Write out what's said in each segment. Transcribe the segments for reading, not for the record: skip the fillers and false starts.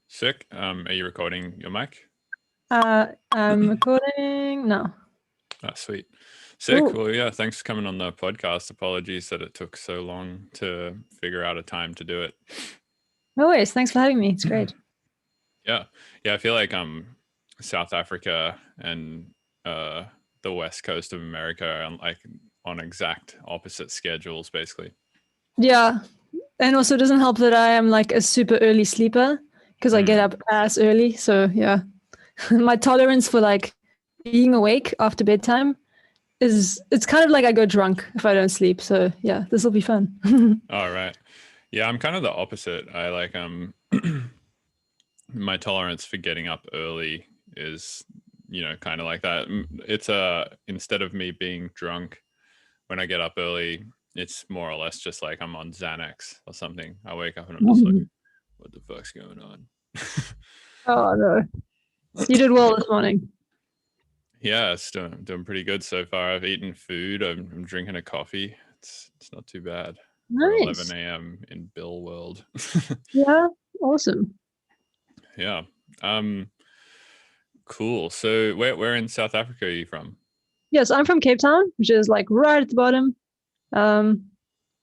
Sick. Are you recording your mic? I'm recording now. Ah, sweet. Sick. Cool. Well, yeah, thanks for coming on the podcast. Apologies that it took so long to figure out a time to do it. No worries. Thanks for having me. It's great. Yeah. Yeah, I feel like South Africa and uh the West Coast of America are like on exact opposite schedules basically. Yeah. And also it doesn't help that I am like a super early sleeper because I get Mm. up ass early. So yeah. My tolerance for like being awake after bedtime it's kind of like I go drunk if I don't sleep. So yeah, this will be fun. All right. Yeah, I'm kind of the opposite. I like my tolerance for getting up early is kind of like that. It's instead of me being drunk when I get up early, it's more or less just like I'm on Xanax or something. I wake up and I'm just like, what the fuck's going on? Oh no. You did well this morning. Yeah, it's doing pretty good so far. I've eaten food. I'm drinking a coffee. It's not too bad for 11 Nice. a.m. in Bill world. Yeah. Awesome. Yeah. Um cool. So where in South Africa are you from? Yes, I'm from Cape Town, which is like right at the bottom. Um,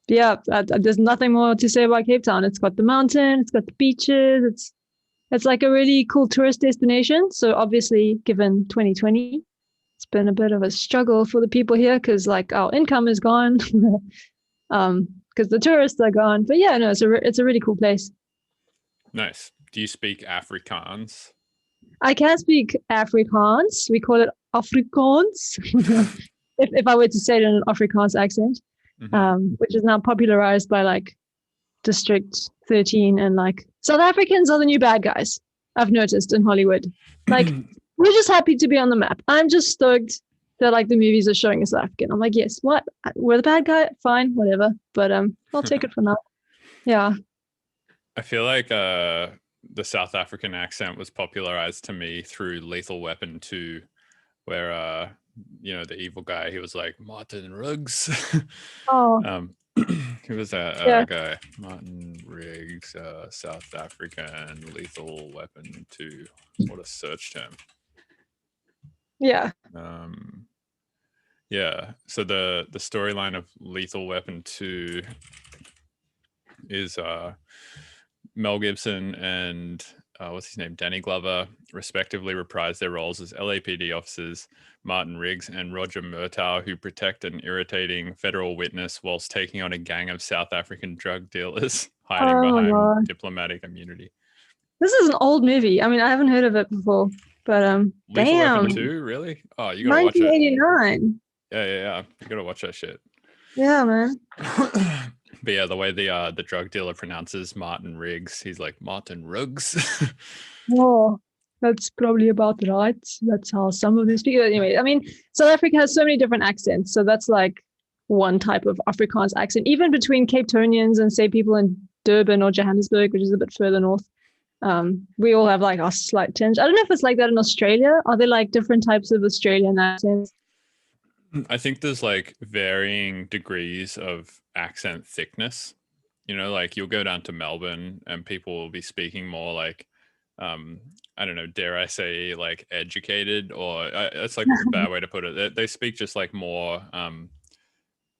yeah, there's nothing more to say about Cape Town. It's got the mountain, it's got the beaches, it's like a really cool tourist destination. So obviously, given 2020, it's been a bit of a struggle for the people here because like our income is gone, because the tourists are gone. But yeah, no, it's a really cool place. Nice. Do you speak Afrikaans? I can speak Afrikaans. We call it Afrikaans. If I were to say it in an Afrikaans accent, which is now popularized by like District 13 and like South Africans are the new bad guys. I've noticed in Hollywood. Like we're just happy to be on the map. I'm just stoked that like the movies are showing us South African. I'm like, yes, what? We're the bad guy, fine, whatever. But I'll take it for now. Yeah. I feel like the South African accent was popularized to me through Lethal Weapon 2, where the evil guy, he was like Martin Ruggs. Oh, He was yeah. a guy, Martin Riggs, South African Lethal Weapon 2. What a search term. Yeah. Yeah. So the storyline of Lethal Weapon 2 is Mel Gibson and what's his name, Danny Glover, respectively reprise their roles as LAPD officers Martin Riggs and Roger Murtaugh, who protect an irritating federal witness whilst taking on a gang of South African drug dealers hiding Oh my behind God. diplomatic immunity. This is an old movie. I mean, I haven't heard of it before, but Lethal damn, Weapon 2, really? Oh, you gotta watch it. 1989. Yeah. You gotta watch that shit. Yeah, man. But yeah, the way the drug dealer pronounces Martin Riggs, he's like Martin Ruggs. Oh, that's probably about right. That's how some of these people. Anyway, I mean, South Africa has so many different accents, so that's like one type of Afrikaans accent. Even between Cape Townians and say people in Durban or Johannesburg, which is a bit further north, we all have like a slight tinge. I don't know if it's like that in Australia. Are there like different types of Australian accents? I think there's like varying degrees of accent thickness. Like you'll go down to Melbourne and people will be speaking more like, I don't know, dare I say, like educated, or that's like a bad way to put it. They speak just like more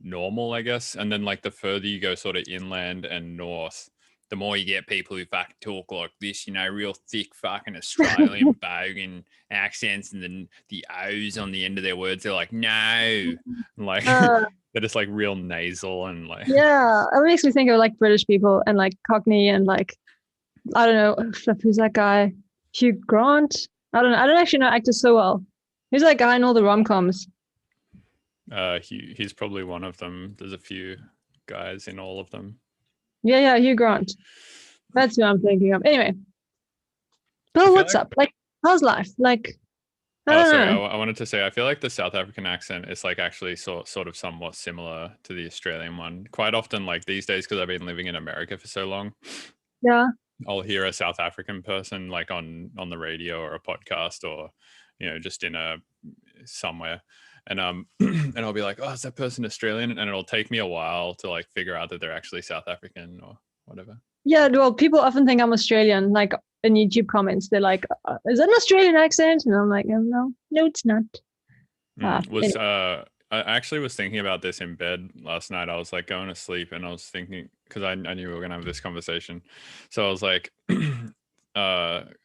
normal, I guess. And then like the further you go sort of inland and north, the more you get people who fucking talk like this, real thick fucking Australian bogan accents, and then the O's on the end of their words, they're like, no. Like Uh, they're just like real nasal and like yeah, it makes me think of like British people and like Cockney and like I don't know who's that guy, Hugh Grant. I don't know. I don't actually know actors so well. Who's that guy in all the rom coms? he's probably one of them. There's a few guys in all of them. Yeah, Hugh Grant. That's who I'm thinking of. Anyway, I Bill, feel what's like up? Like, how's life? Like, I Oh, don't sorry. know. I wanted to say I feel like the South African accent is like actually sort of somewhat similar to the Australian one. Quite often, like these days, because I've been living in America for so long, Yeah. I'll hear a South African person like on the radio or a podcast, or just in a somewhere, and and I'll be like, oh, is that person Australian? And it'll take me a while to like figure out that they're actually South African or whatever. Yeah, well, people often think I'm Australian. Like, in YouTube comments, they're like, "Is that an Australian accent?" And I'm like, "No, it's not." I actually was thinking about this in bed last night. I was like going to sleep and I was thinking, because I knew we were going to have this conversation. So I was like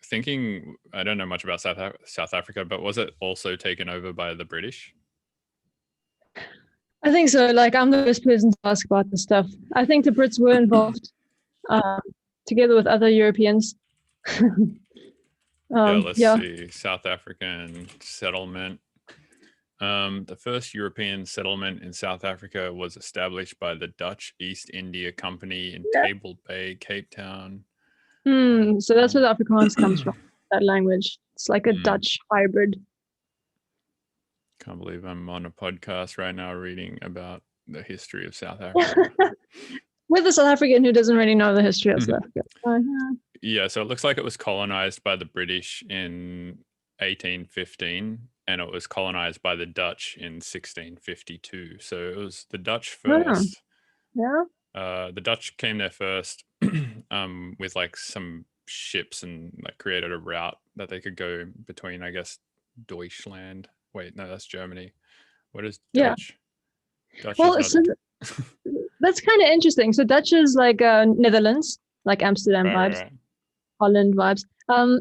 thinking, I don't know much about South Africa, but was it also taken over by the British? I think so. Like, I'm the first person to ask about this stuff. I think the Brits were involved together with other Europeans. Let's see. South African settlement. The first European settlement in South Africa was established by the Dutch East India Company in Table Bay, Cape Town. So that's where the Afrikaans comes from, that language. It's like a Dutch hybrid. Can't believe I'm on a podcast right now reading about the history of South Africa. With a South African who doesn't really know the history of South Africa. Yeah, so it looks like it was colonized by the British in 1815 and it was colonized by the Dutch in 1652. So it was the Dutch first. Yeah. The Dutch came there first with like some ships and like created a route that they could go between, I guess, Deutschland. Wait, no, that's Germany. What is Dutch? Dutch is not... That's kind of interesting. So Dutch is like Netherlands, like Amsterdam vibes, right. Holland vibes.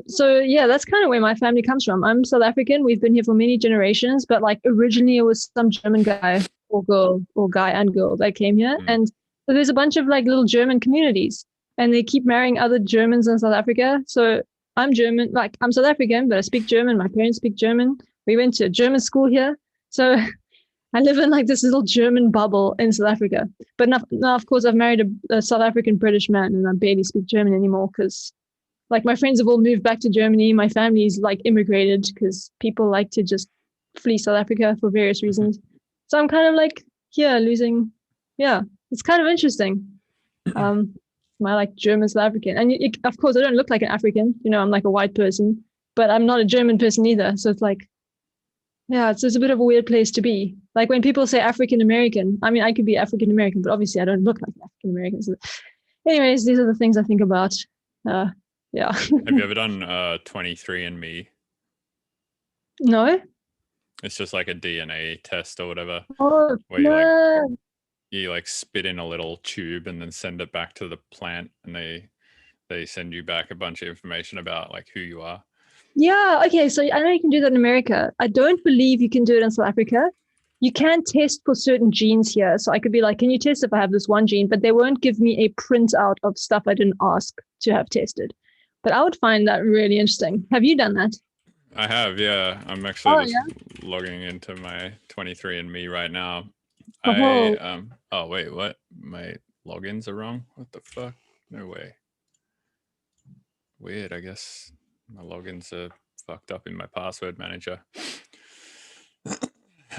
So yeah, that's kind of where my family comes from. I'm South African. We've been here for many generations, but like originally it was some German guy or girl or guy and girl that came here. And so there's a bunch of like little German communities and they keep marrying other Germans in South Africa. So I'm German, like I'm South African, but I speak German. My parents speak German. We went to a German school here. So I live in like this little German bubble in South Africa. But now of course, I've married a South African British man and I barely speak German anymore because like my friends have all moved back to Germany. My family's like immigrated because people like to just flee South Africa for various reasons. So I'm kind of like here losing. Yeah, it's kind of interesting. My like German South African. And of course, I don't look like an African. You know, I'm like a white person, but I'm not a German person either. So it's like, yeah, it's a bit of a weird place to be. Like when people say African American, I mean, I could be African American, but obviously I don't look like an African American. So anyways, these are the things I think about. Yeah. Have you ever done 23andMe? No. It's just like a DNA test or whatever. Oh, where you like spit in a little tube and then send it back to the plant and they send you back a bunch of information about like who you are. Yeah, okay, so I know you can do that in America. I don't believe you can do it in South Africa. You can test for certain genes here. So I could be like, can you test if I have this one gene? But they won't give me a printout of stuff I didn't ask to have tested. But I would find that really interesting. Have you done that? I have, yeah. I'm actually logging into my 23andMe right now. Oh, wait, what? My logins are wrong? What the fuck? No way. Weird, I guess. My logins are fucked up in my password manager.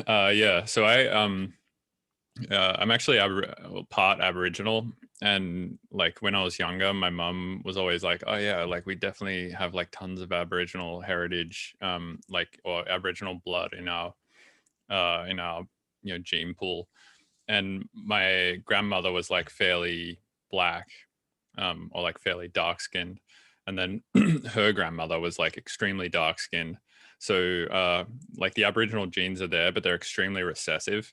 Yeah, so I'm actually part Aboriginal, and like when I was younger, my mum was always like, "Oh yeah, like we definitely have like tons of Aboriginal heritage, like or Aboriginal blood in our gene pool." And my grandmother was like fairly black, or like fairly dark skinned. And then her grandmother was like extremely dark skinned. So like the Aboriginal genes are there, but they're extremely recessive.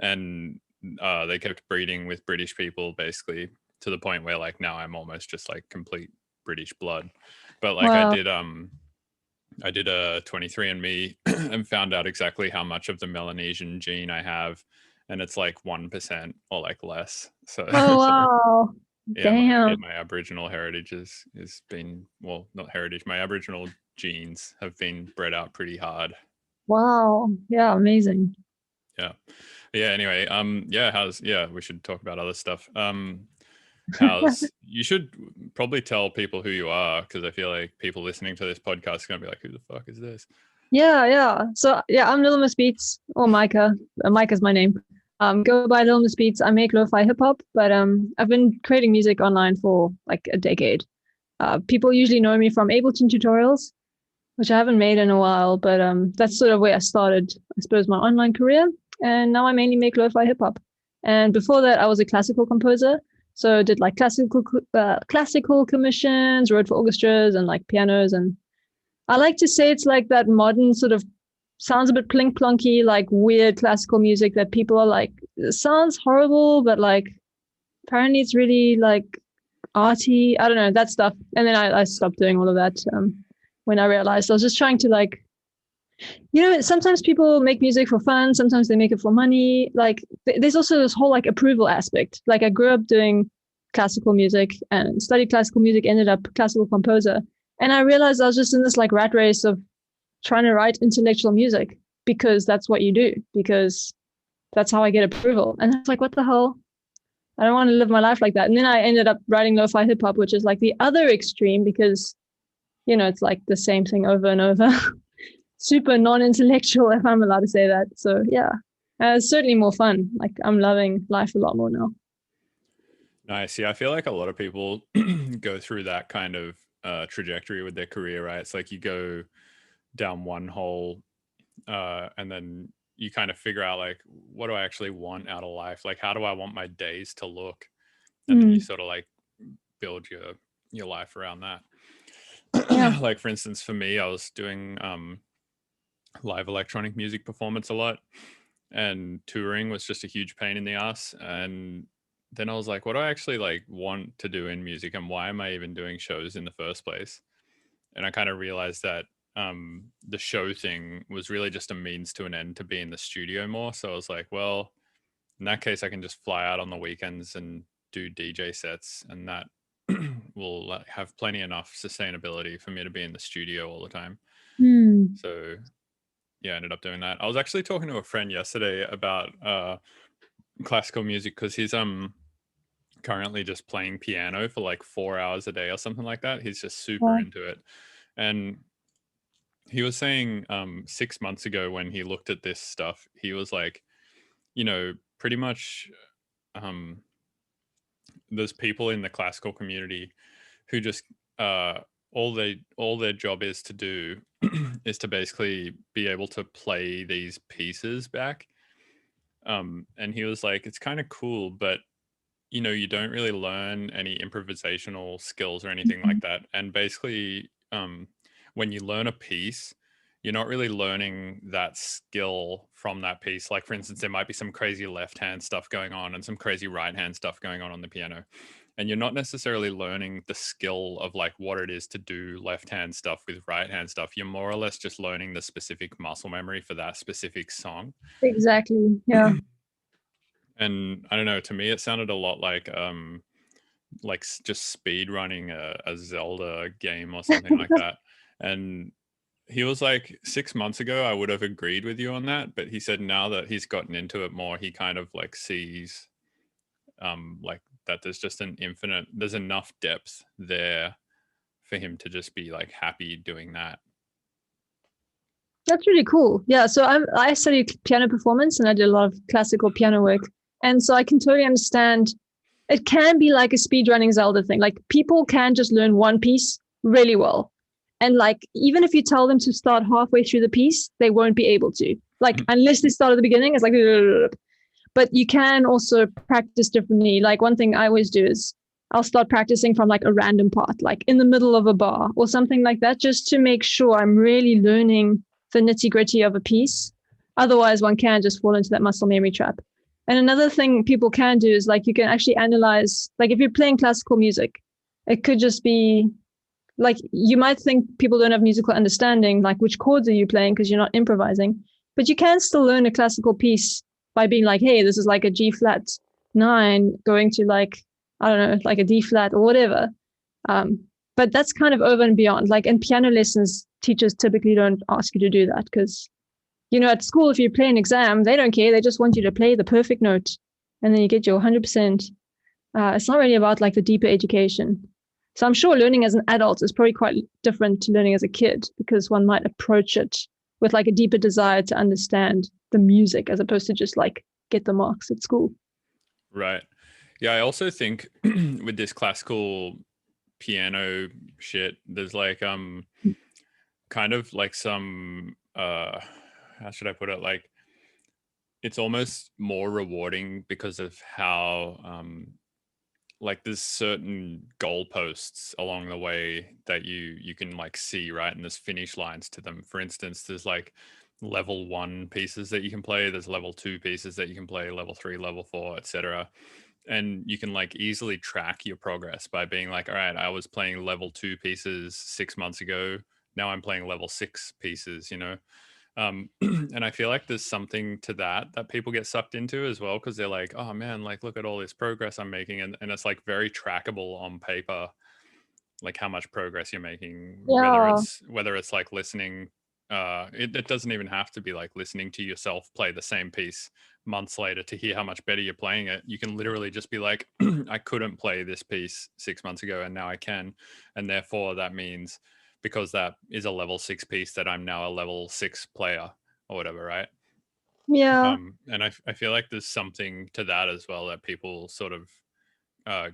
And they kept breeding with British people basically to the point where like now I'm almost just like complete British blood. But like I did a 23andMe and found out exactly how much of the Melanesian gene I have. And it's like 1% or like less. So wow. Yeah, my Aboriginal heritage has been, well, not heritage, my Aboriginal genes have been bred out pretty hard. Wow. Yeah, amazing. Yeah. Anyway, we should talk about other stuff. You should probably tell people who you are, because I feel like people listening to this podcast are gonna be like, who the fuck is this? Yeah. So yeah, I'm Lil Miss Beats, or Maike. Maike is my name. Go by Lil Miss Beats. I make lo-fi hip hop, but I've been creating music online for like a decade. People usuusally know me from Ableton tutorials, which I haven't made in a while, but that's sort of where I started, I suppose, my online career. And now I mainly make lo-fi hip hop. And before that, I was a classical composer. So did like classical commissions, wrote for orchestras and like pianos. And I like to say it's like that modern sort of sounds a bit plink plonky, like weird classical music that people are like, it sounds horrible, but like apparently it's really like arty. I don't know, that stuff. And then I stopped doing all of that when I realized I was just trying to like, sometimes people make music for fun, sometimes they make it for money. Like there's also this whole like approval aspect. Like I grew up doing classical music and studied classical music, ended up classical composer. And I realized I was just in this like rat race of trying to write intellectual music because that's what you do, because that's how I get approval. And it's like, what the hell? I don't want to live my life like that. And then I ended up writing lo-fi hip hop, which is like the other extreme because, it's like the same thing over and over. Super non-intellectual, if I'm allowed to say that. So yeah, it's certainly more fun. Like I'm loving life a lot more now. Nice. Yeah, I feel like a lot of people go through that kind of trajectory with their career, right? It's like you go down one hole and then you kind of figure out like, what do I actually want out of life? Like, how do I want my days to look? And then you sort of like build your life around that. Yeah. Like for instance, for me, I was doing live electronic music performance a lot, and touring was just a huge pain in the ass. And then I was like, what do I actually like want to do in music, and why am I even doing shows in the first place? And I kind of realized that the show thing was really just a means to an end to be in the studio more. So I was like, well, in that case, I can just fly out on the weekends and do DJ sets, and that will have plenty enough sustainability for me to be in the studio all the time. So yeah, I ended up doing that. I was actually talking to a friend yesterday about classical music because he's currently just playing piano for like 4 hours a day or something like that. He's just super into it. And he was saying 6 months ago when he looked at this stuff, he was like, pretty much there's people in the classical community who just all their job is to do is to basically be able to play these pieces back. And he was like, it's kind of cool, but you don't really learn any improvisational skills or anything like that. And basically, when you learn a piece, you're not really learning that skill from that piece. Like, for instance, there might be some crazy left hand stuff going on and some crazy right hand stuff going on the piano. And you're not necessarily learning the skill of like what it is to do left hand stuff with right hand stuff. You're more or less just learning the specific muscle memory for that specific song. Exactly. Yeah. And I don't know, to me it sounded a lot like just speed running a Zelda game or something like that. And he was like, 6 months ago I would have agreed with you on that, but he said now that he's gotten into it more, he kind of like sees like that there's enough depth there for him to just be like happy doing that. That's really cool. Yeah. So I studied piano performance and I did a lot of classical piano work. And so I can totally understand it can be like a speedrunning Zelda thing. Like people can just learn one piece really well. And like, even if you tell them to start halfway through the piece, they won't be able to. Like, unless they start at the beginning, it's like, but you can also practice differently. Like, one thing I always do is I'll start practicing from like a random part, like in the middle of a bar or something like that, just to make sure I'm really learning the nitty gritty of a piece. Otherwise, one can just fall into that muscle memory trap. And another thing people can do is like you can actually analyze, like if you're playing classical music, it could just be like you might think people don't have musical understanding, like which chords are you playing because you're not improvising, but you can still learn a classical piece by being like, hey, this is like a G flat 9 going to like, I don't know, like a D flat or whatever. But that's kind of over and beyond. Like in piano lessons, teachers typically don't ask you to do that because, at school, if you play an exam, they don't care. They just want you to play the perfect note and then you get your 100%. It's not really about like the deeper education. So I'm sure learning as an adult is probably quite different to learning as a kid because one might approach it with like a deeper desire to understand the music as opposed to just like get the marks at school. Right. Yeah, I also think with this classical piano shit, there's like kind of like some how should I put it? Like it's almost more rewarding because of how like there's certain goalposts along the way that you can like see, right? And there's finish lines to them. For instance, there's like level 1 pieces that you can play, there's level 2 pieces that you can play, level 3, level 4, etc. And you can like easily track your progress by being like, all right, I was playing level 2 pieces 6 months ago, now I'm playing level 6 pieces, you know. And I feel like there's something to that people get sucked into as well, because they're like, oh man, like look at all this progress I'm making, and it's like very trackable on paper, like how much progress you're making, Yeah. whether it's like listening. It doesn't even have to be like listening to yourself play the same piece months later to hear how much better you're playing it. You can literally just be like, I couldn't play this piece 6 months ago and now I can, and therefore that means, because that is a level 6 piece, that I'm now a level 6 player or whatever, right? Yeah. And I feel like there's something to that as well, that people sort of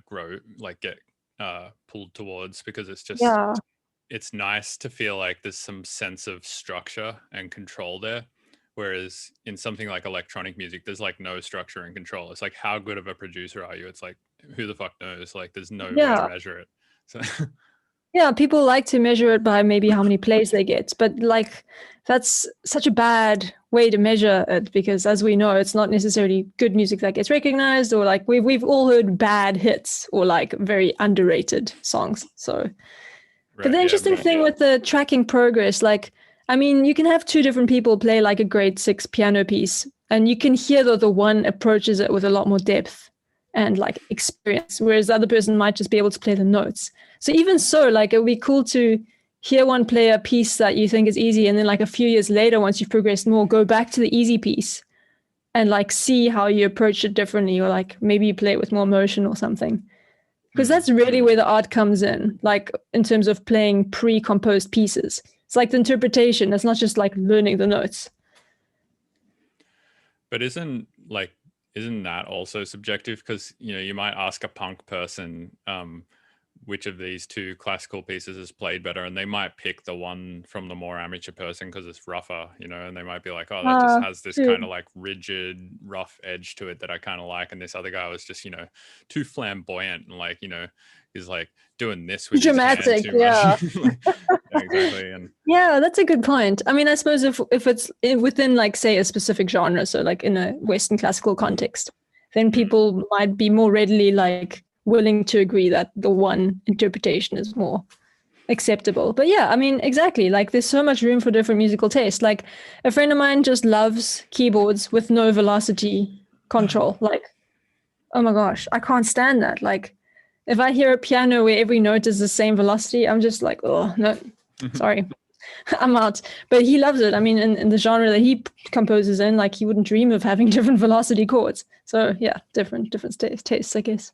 grow, like get pulled towards, because it's just, Yeah. it's nice to feel like there's some sense of structure and control there. Whereas in something like electronic music, there's like no structure and control. It's like, how good of a producer are you? It's like, who the fuck knows? Like, there's no way to Yeah. measure it. So Yeah, people like to measure it by maybe how many plays they get, but like that's such a bad way to measure it, because as we know, it's not necessarily good music that gets recognized, or like we've all heard bad hits or like very underrated songs. So, but right, the yeah, interesting thing with the tracking progress, like, I mean, you can have two different people play like a grade 6 piano piece, and you can hear that the one approaches it with a lot more depth and like experience, whereas the other person might just be able to play the notes. So even so, like, it would be cool to hear one play a piece that you think is easy, and then like a few years later, once you've progressed more, go back to the easy piece and like see how you approach it differently, or like maybe you play it with more emotion or something. Because that's really where the art comes in, like in terms of playing pre-composed pieces. It's like the interpretation. It's not just like learning the notes. But isn't that also subjective? Because, you know, you might ask a punk person, which of these two classical pieces is played better, and they might pick the one from the more amateur person because it's rougher, you know, and they might be like, oh, that just has this True. kind of like rigid, rough edge to it that I kind of like, and this other guy was just, you know, too flamboyant and like, you know, he's like doing this with his hand Dramatic, too yeah. much. Yeah, exactly. And Yeah, that's a good point. I mean, I suppose if it's within like say a specific genre, so like in a Western classical context, then people might be more readily like willing to agree that the one interpretation is more acceptable. But yeah, I mean, exactly. Like there's so much room for different musical taste. Like a friend of mine just loves keyboards with no velocity control. Like, oh my gosh, I can't stand that. Like if I hear a piano where every note is the same velocity, I'm just like, oh no, sorry. I'm out. But he loves it. I mean, in the genre that he composes in, like he wouldn't dream of having different velocity chords. So yeah, different tastes, I guess.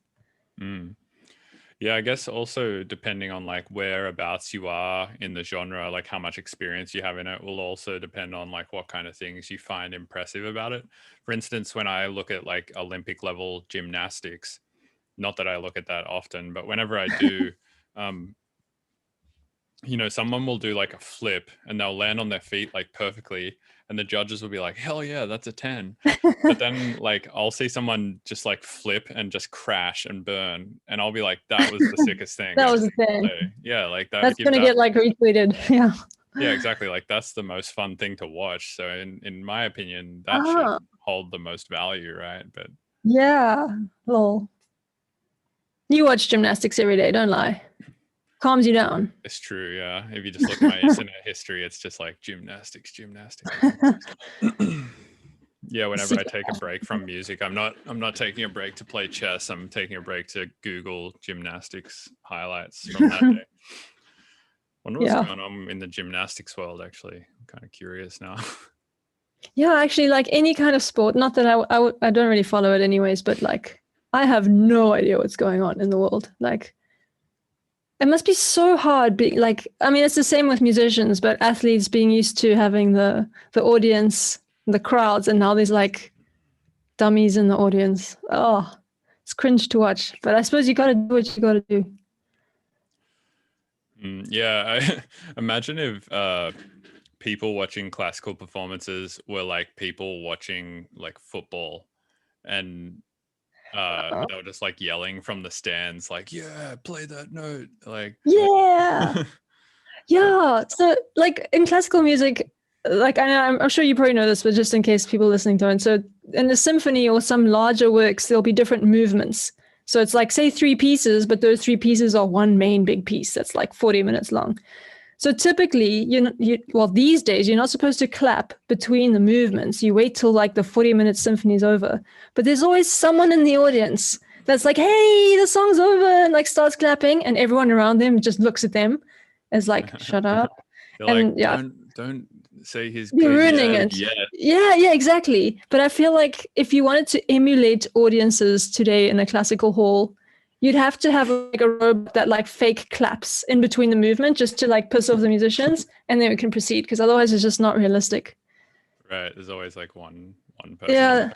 Yeah, I guess also depending on like whereabouts you are in the genre, like how much experience you have in it, will also depend on like what kind of things you find impressive about it. For instance, when I look at like Olympic level gymnastics, not that I look at that often, but whenever I do, um, you know, someone will do like a flip and they'll land on their feet like perfectly, and the judges will be like, hell yeah, that's a 10. But then like I'll see someone just like flip and just crash and burn, and I'll be like, that was the sickest thing That I've was the seen all thing. day. Yeah, like that, That's give gonna that. get like retweeted. Yeah. Yeah, exactly, like that's the most fun thing to watch. So in my opinion, that should Ah, hold the most value, right? But yeah. Lol. You watch gymnastics every day, don't lie. Calms you down. it's true, yeah. If you just look at my internet history, it's just like gymnastics, gymnastics. Yeah, whenever I take a break from music, I'm not taking a break to play chess. I'm taking a break to Google gymnastics highlights from that day. Wonder what's Yeah. going on in the gymnastics world, actually. I'm kind of curious now. Yeah, actually, like any kind of sport, not that I don't really follow it anyways, but like I have no idea what's going on in the world. Like it must be so hard being like, I mean, it's the same with musicians, but athletes being used to having the audience, the crowds, and now there's like dummies in the audience. Oh, it's cringe to watch. But I suppose you gotta do what you gotta do. Yeah, I imagine if people watching classical performances were like people watching like football, and they were just like yelling from the stands, like, yeah, play that note, like Yeah. Yeah. So like in classical music, like I'm sure you probably know this, but just in case people listening don't. So in a symphony or some larger works, there'll be different movements. So it's like, say, 3 pieces, but those 3 pieces are one main big piece that's like 40 minutes long. So typically, well, these days, you're not supposed to clap between the movements. You wait till like the 40-minute symphony is over. But there's always someone in the audience that's like, hey, the song's over, and like starts clapping, and everyone around them just looks at them as like, shut up. They're And like, yeah, don't say he's you're good ruining yet. it. Yeah, exactly. But I feel like if you wanted to emulate audiences today in a classical hall, you'd have to have like a robot that like fake claps in between the movement just to like piss off the musicians, and then we can proceed, because otherwise it's just not realistic. Right. There's always like one person. Yeah.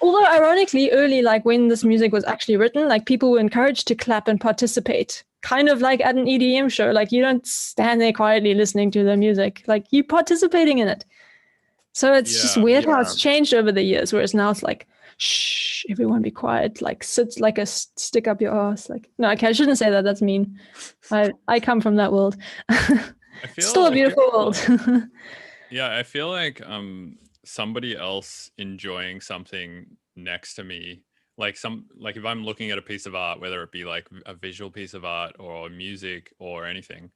Although ironically, early, like when this music was actually written, like people were encouraged to clap and participate, kind of like at an EDM show. Like you don't stand there quietly listening to the music, like you participating in it. So it's just weird how it's changed over the years, whereas now it's like, shh, everyone be quiet, like sit like a stick up your ass. Like, no, okay, I shouldn't say that. That's mean. I come from that world. I feel still a beautiful world. Yeah, I feel like somebody else enjoying something next to me, like if I'm looking at a piece of art, whether it be like a visual piece of art or music or anything,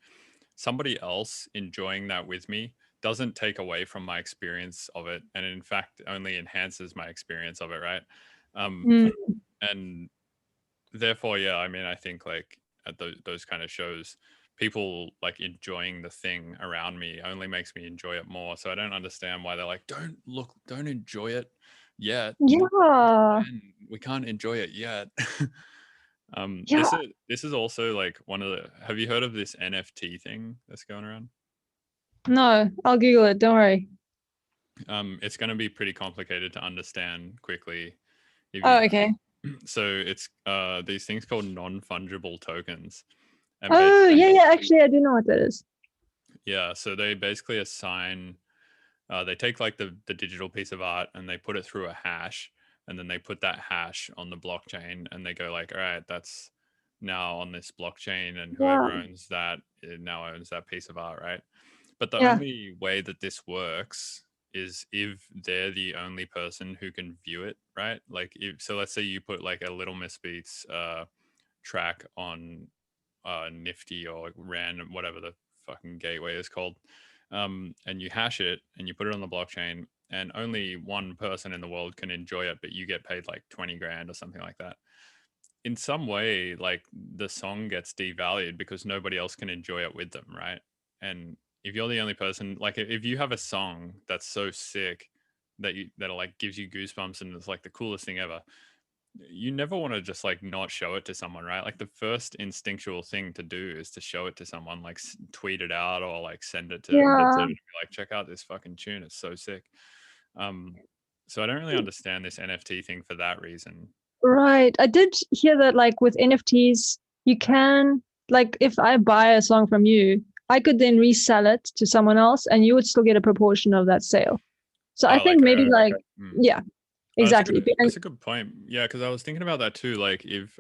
somebody else enjoying that with me doesn't take away from my experience of it, and in fact only enhances my experience of it, right? And therefore, yeah, I mean, I think like at those kind of shows, people like enjoying the thing around me only makes me enjoy it more. So I don't understand why they're like, don't enjoy it yet. Yeah. We can't enjoy it yet. Yeah. This is also like one of the, have you heard of this NFT thing that's going around? No, I'll Google it. Don't worry. It's going to be pretty complicated to understand quickly. Okay. So it's these things called non-fungible tokens. And yeah. Actually, I do know what that is. Yeah, so they basically assign, they take like the digital piece of art and they put it through a hash, and then they put that hash on the blockchain, and they go like, all right, that's now on this blockchain, and whoever owns that now owns that piece of art, right? But the only way that this works is if they're the only person who can view it, right? Like so let's say you put like a Little Miss Beats track on Nifty or random, whatever the fucking gateway is called, and you hash it and you put it on the blockchain, and only one person in the world can enjoy it, but you get paid like 20 grand or something like that. In some way, like the song gets devalued because nobody else can enjoy it with them, right? And if you're the only person, like if you have a song that's so sick that like gives you goosebumps and it's like the coolest thing ever, you never want to just like not show it to someone, right? Like the first instinctual thing to do is to show it to someone, like tweet it out or like send it to them, like, check out this fucking tune, it's so sick. So I don't really understand this NFT thing for that reason. Right. I did hear that like with NFTs, you can, like if I buy a song from you, I could then resell it to someone else and you would still get a proportion of that sale. So I think maybe yeah, exactly. That's a good point. Yeah, because I was thinking about that too. Like if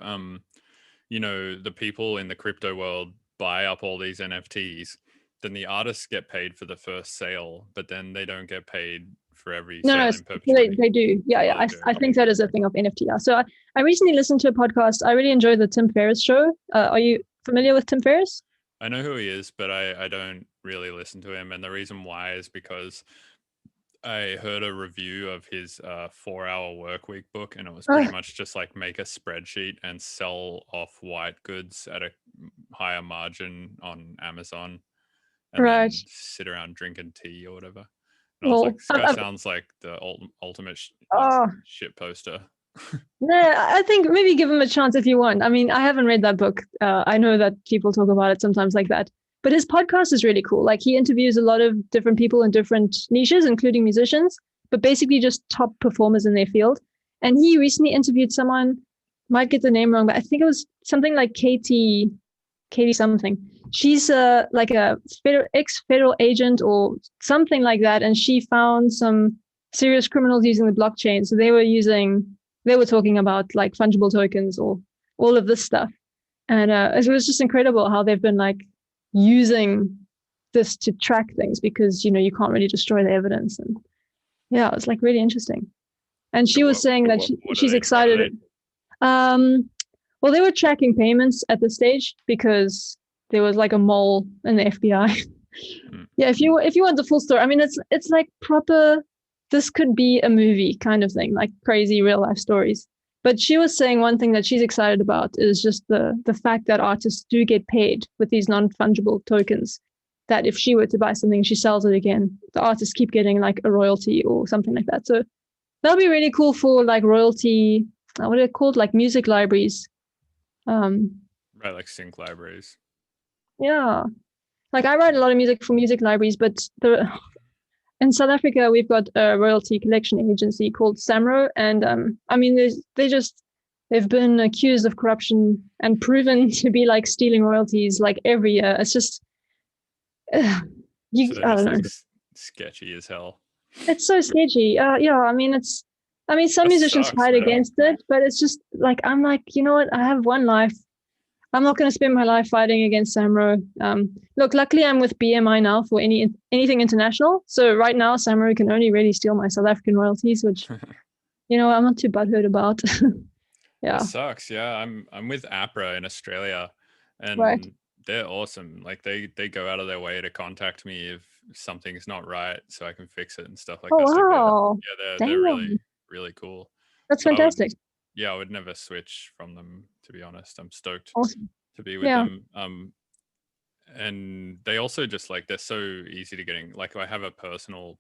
you know, the people in the crypto world buy up all these NFTs, then the artists get paid for the first sale, but then they don't get paid for every sale in perpetuity. They do. Yeah. I think that is a thing of NFT. So I recently listened to a podcast. I really enjoyed the Tim Ferriss show. Are you familiar with Tim Ferriss? I know who he is, but I don't really listen to him. And the reason why is because I heard a review of his 4-hour work week book, and it was pretty much just like make a spreadsheet and sell off white goods at a higher margin on Amazon, and then sit around drinking tea or whatever. And I was like, this guy sounds like the ultimate shit poster. No, I think maybe give him a chance if you want. I mean, I haven't read that book. I know that people talk about it sometimes like that. But his podcast is really cool. Like he interviews a lot of different people in different niches, including musicians, but basically just top performers in their field. And he recently interviewed someone, might get the name wrong, but I think it was something like Katie something. She's like a ex-federal agent or something like that. And she found some serious criminals using the blockchain. So they were using they were talking about like fungible tokens or all of this stuff. And it was just incredible how they've been like using this to track things, because, you know, you can't really destroy the evidence. And yeah, it was like really interesting. And she was saying that she's excited. Well, they were tracking payments at this stage because there was like a mole in the FBI. Yeah, if you want the full story, I mean, it's like proper. This could be a movie kind of thing, like crazy real life stories. But she was saying one thing that she's excited about is just the fact that artists do get paid with these non-fungible tokens. That if she were to buy something, she sells it again, the artists keep getting like a royalty or something like that. So that'll be really cool for like royalty. What are they called? Like music libraries. Right, like sync libraries. Yeah, like I write a lot of music for music libraries, but in South Africa we've got a royalty collection agency called SAMRO, and I mean they've been accused of corruption and proven to be like stealing royalties like every year. It's just I don't know. Sketchy as hell. It's so sketchy. Yeah, I mean some musicians fight against it, but it's just like, I'm like, you know what? I have one life. I'm not going to spend my life fighting against SAMRO. Look, luckily I'm with BMI now for anything international. So right now SAMRO can only really steal my South African royalties, which you know, I'm not too butthurt about. Yeah. That sucks. Yeah, I'm with APRA in Australia, and right. They're awesome. Like they go out of their way to contact me if something's not right, so I can fix it and stuff like that. Wow. Yeah, they're really cool. That's fantastic. I would never switch from them, to be honest. I'm stoked to be with them. And they also just like, they're so easy to get in. Like I have a personal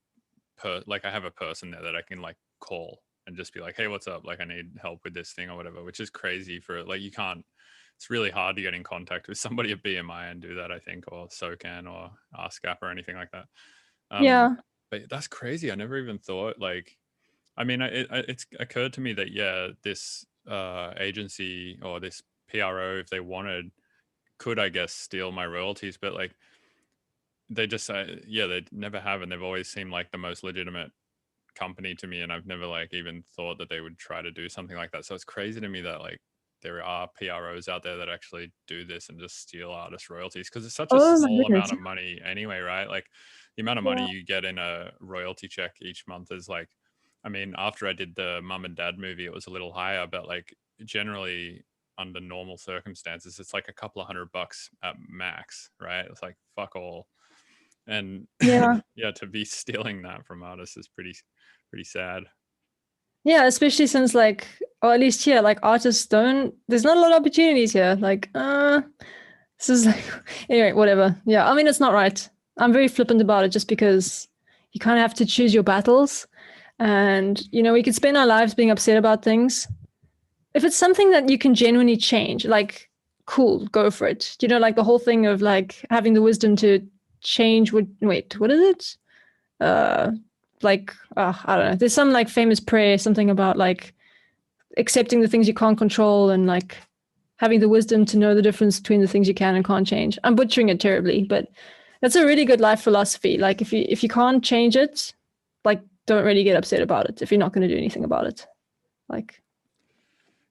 I have a person there that I can like call and just be like, hey, what's up? Like I need help with this thing or whatever, which is crazy for like, it's really hard to get in contact with somebody at BMI and do that, I think, or SOCAN or ASCAP or anything like that. But that's crazy. I never even thought, like, I mean, it's occurred to me that, yeah, this agency or this PRO, if they wanted, could, I guess, steal my royalties, but like they just they never have, and they've always seemed like the most legitimate company to me, and I've never like even thought that they would try to do something like that. So it's crazy to me that like there are PROs out there that actually do this and just steal artist royalties, because it's such a small amount of money anyway, right? Like the amount of money you get in a royalty check each month is like, I mean, after I did the Mum and Dad movie, it was a little higher, but like generally under normal circumstances, it's like a couple of $100 at max, right? It's like fuck all. And yeah, to be stealing that from artists is pretty sad. Yeah, especially since like, or at least here, like artists there's not a lot of opportunities here. Like, this is like, anyway, whatever. Yeah, I mean, it's not right. I'm very flippant about it just because you kind of have to choose your battles. And, you know, we could spend our lives being upset about things. If it's something that you can genuinely change, like, cool, go for it. You know, like the whole thing of like having the wisdom to change what is it? I don't know. There's some like famous prayer, something about like accepting the things you can't control and like having the wisdom to know the difference between the things you can and can't change. I'm butchering it terribly, but that's a really good life philosophy. Like if you can't change it, like don't really get upset about it if you're not going to do anything about it. Like,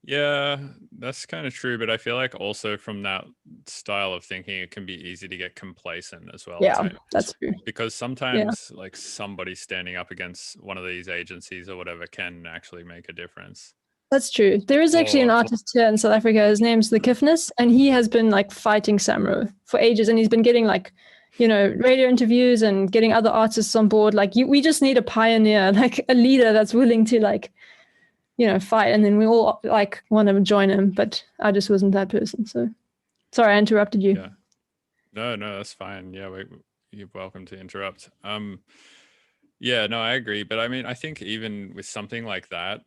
yeah, that's kind of true, but I feel like also from that style of thinking, it can be easy to get complacent as well. Yeah, that's true. Because sometimes like somebody standing up against one of these agencies or whatever can actually make a difference. That's true. There is actually an artist here in South Africa. His name's The Kiffness, and he has been like fighting SAMRO for ages, and he's been getting like, you know, radio interviews and getting other artists on board. Like we just need a pioneer, like a leader that's willing to like, you know, fight, and then we all like want to join him, but I just wasn't that person. So sorry I interrupted you. Yeah. No, that's fine. Yeah, you're welcome to interrupt. Yeah, no, I agree. But I mean, I think even with something like that,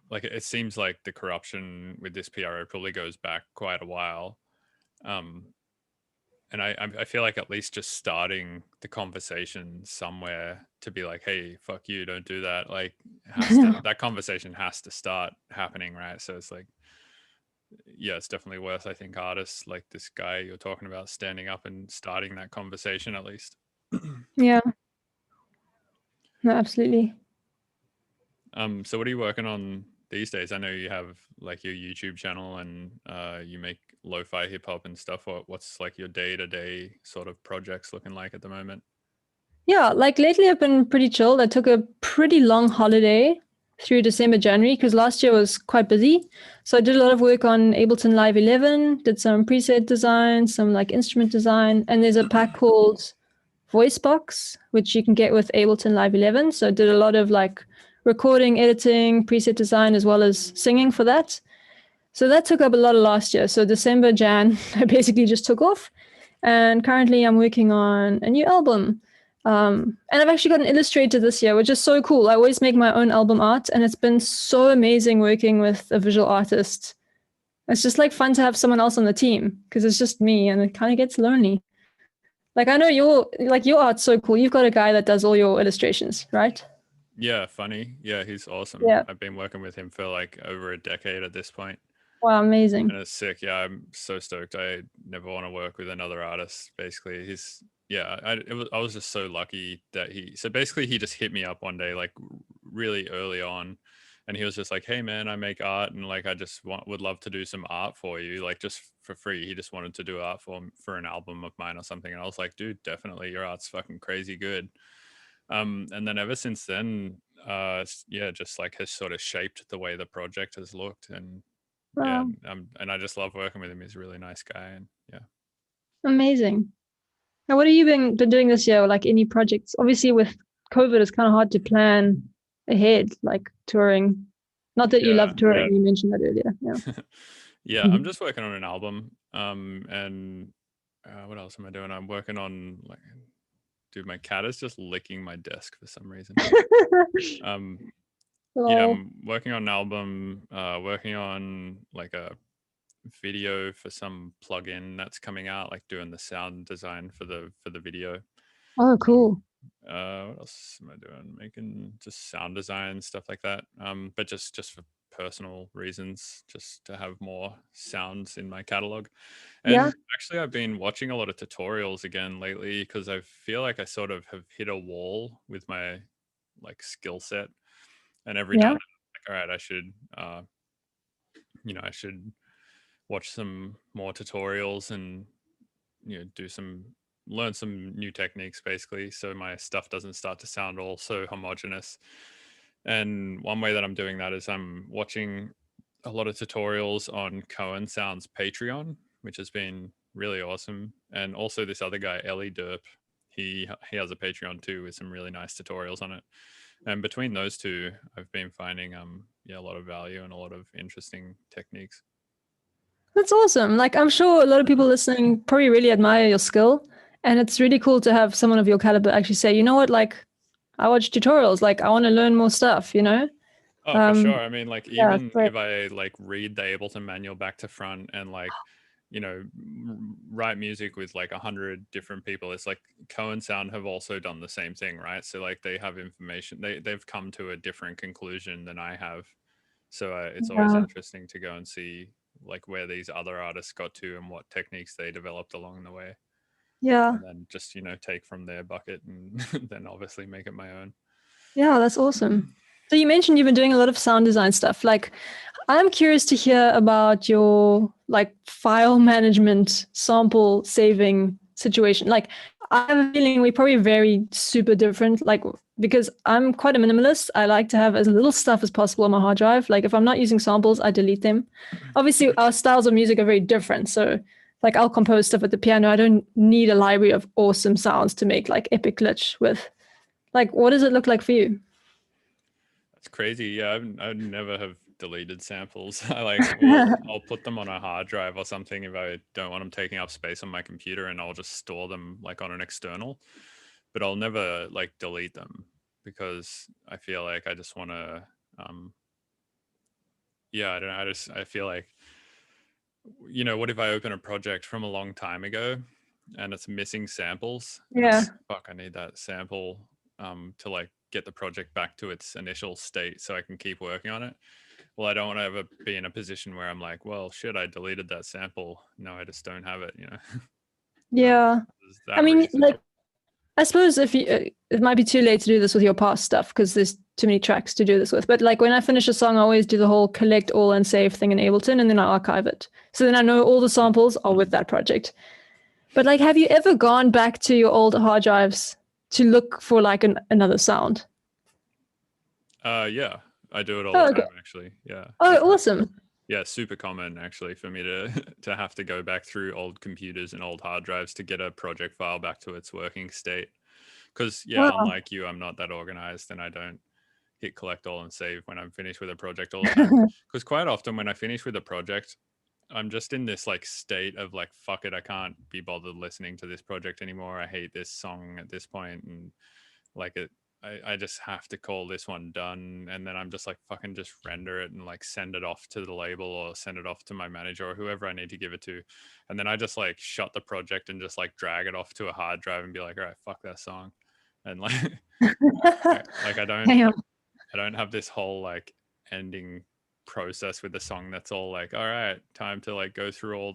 like it seems like the corruption with this PRO probably goes back quite a while. And I feel like at least just starting the conversation somewhere to be like, hey, fuck you, don't do that. Like that conversation has to start happening, right? So it's like, yeah, it's definitely worth, I think, artists like this guy you're talking about standing up and starting that conversation at least. Yeah. No, absolutely. So what are you working on these days? I know you have like your YouTube channel and you make lo-fi hip hop and stuff. What's like your day-to-day sort of projects looking like at the moment? Yeah, like lately I've been pretty chilled. I took a pretty long holiday through December, January, because last year was quite busy. So I did a lot of work on Ableton Live 11, did some preset design, some like instrument design, and there's a pack called Voicebox, which you can get with Ableton Live 11. So I did a lot of like recording, editing, preset design, as well as singing for that. So that took up a lot of last year. So December, Jan, I basically just took off. And currently I'm working on a new album. And I've actually got an illustrator this year, which is so cool. I always make my own album art, and it's been so amazing working with a visual artist. It's just like fun to have someone else on the team because it's just me, and it kind of gets lonely. Like I know your art's so cool. You've got a guy that does all your illustrations, right? Yeah, funny. Yeah, he's awesome. Yeah. I've been working with him for like over a decade at this point. Wow, amazing. And it's sick. Yeah, I'm so stoked. I never want to work with another artist. Basically, I was just so lucky that so basically he just hit me up one day, like really early on, and he was just like, "Hey man, I make art, and like I just would love to do some art for you, like just for free." He just wanted to do art for an album of mine or something, and I was like, "Dude, definitely, your art's fucking crazy good." And then ever since then, just like has sort of shaped the way the project has looked, and yeah, Wow, and I just love working with him. He's a really nice guy, and yeah. amazing. Now, what have you been doing this year? Like any projects? Obviously, with COVID, it's kind of hard to plan ahead, like touring. Not that you Yeah. love touring. You mentioned that earlier. Yeah. Yeah, I'm just working on an album. And what else am I doing? I'm working on like, dude, my cat is just licking my desk for some reason. um, yeah, Lol. I'm working on an album, working on like a video for some plugin that's coming out, like doing the sound design for the video. Oh, cool. What else am I doing? Making just sound design, stuff like that. But just for personal reasons, just to have more sounds in my catalog. Yeah. And actually I've been watching a lot of tutorials again lately because I feel like I sort of have hit a wall with my like skill set. And every now Yeah. and then I'm like, all right, I should watch some more tutorials and learn some new techniques basically, so my stuff doesn't start to sound all so homogenous. And one way that I'm doing that is I'm watching a lot of tutorials on Cohen Sound's Patreon, which has been really awesome. And also this other guy, Ellie Derp, he has a Patreon too with some really nice tutorials on it. And between those two, I've been finding a lot of value and a lot of interesting techniques. That's awesome. Like, I'm sure a lot of people listening probably really admire your skill. And it's really cool to have someone of your caliber actually say, you know what, like, I watch tutorials, like, I want to learn more stuff, you know? Oh, for sure. I mean, like Yeah, even but if I like read the Ableton manual back to front and like, write music with like 100 different people, it's like Cohen Sound have also done the same thing, right? So like they have information, they've come to a different conclusion than I have. So it's always yeah, interesting to go and see like where these other artists got to and what techniques they developed along the way, yeah, and then just take from their bucket and then obviously make it my own. yeah, that's awesome. So you mentioned you've been doing a lot of sound design stuff. Like, I'm curious to hear about your like file management, sample saving situation. Like, I have a feeling we probably very super different. Like, because I'm quite a minimalist, I like to have as little stuff as possible on my hard drive. Like, if I'm not using samples, I delete them. Obviously, our styles of music are very different. So, like, I'll compose stuff with the piano. I don't need a library of awesome sounds to make like epic glitch with. Like, what does it look like for you? That's crazy. Yeah, I'd never have deleted samples. I'll put them on a hard drive or something if I don't want them taking up space on my computer, and I'll just store them like on an external. But I'll never like delete them because I feel like I just want to. Yeah, I don't know. I feel like, what if I open a project from a long time ago and it's missing samples, and I'm Yeah. like, fuck, I need that sample to like get the project back to its initial state so I can keep working on it. Well, I don't want to ever be in a position where I'm like, well, shit, I deleted that sample. No, I just don't have it. Yeah. There's I that mean, reason. like, I suppose if you, it might be too late to do this with your past stuff because there's too many tracks to do this with. But like when I finish a song, I always do the whole collect all and save thing in Ableton, and then I archive it. So then I know all the samples are with that project. But like, have you ever gone back to your old hard drives to look for like another sound? Yeah, I do it all the time, actually. Yeah. Oh, awesome. Yeah, super common actually for me to to have to go back through old computers and old hard drives to get a project file back to its working state. Because unlike you, I'm not that organized, and I don't hit collect all and save when I'm finished with a project all the time. Because quite often when I finish with a project, I'm just in this like state of like, fuck it, I can't be bothered listening to this project anymore. I hate this song at this point, and like I just have to call this one done, and then I'm just like, fucking just render it and like send it off to the label or send it off to my manager or whoever I need to give it to, and then I just like shut the project and just like drag it off to a hard drive and be like, all right, fuck that song, and like like I don't have this whole like ending process with the song that's all like, all right, time to like go through all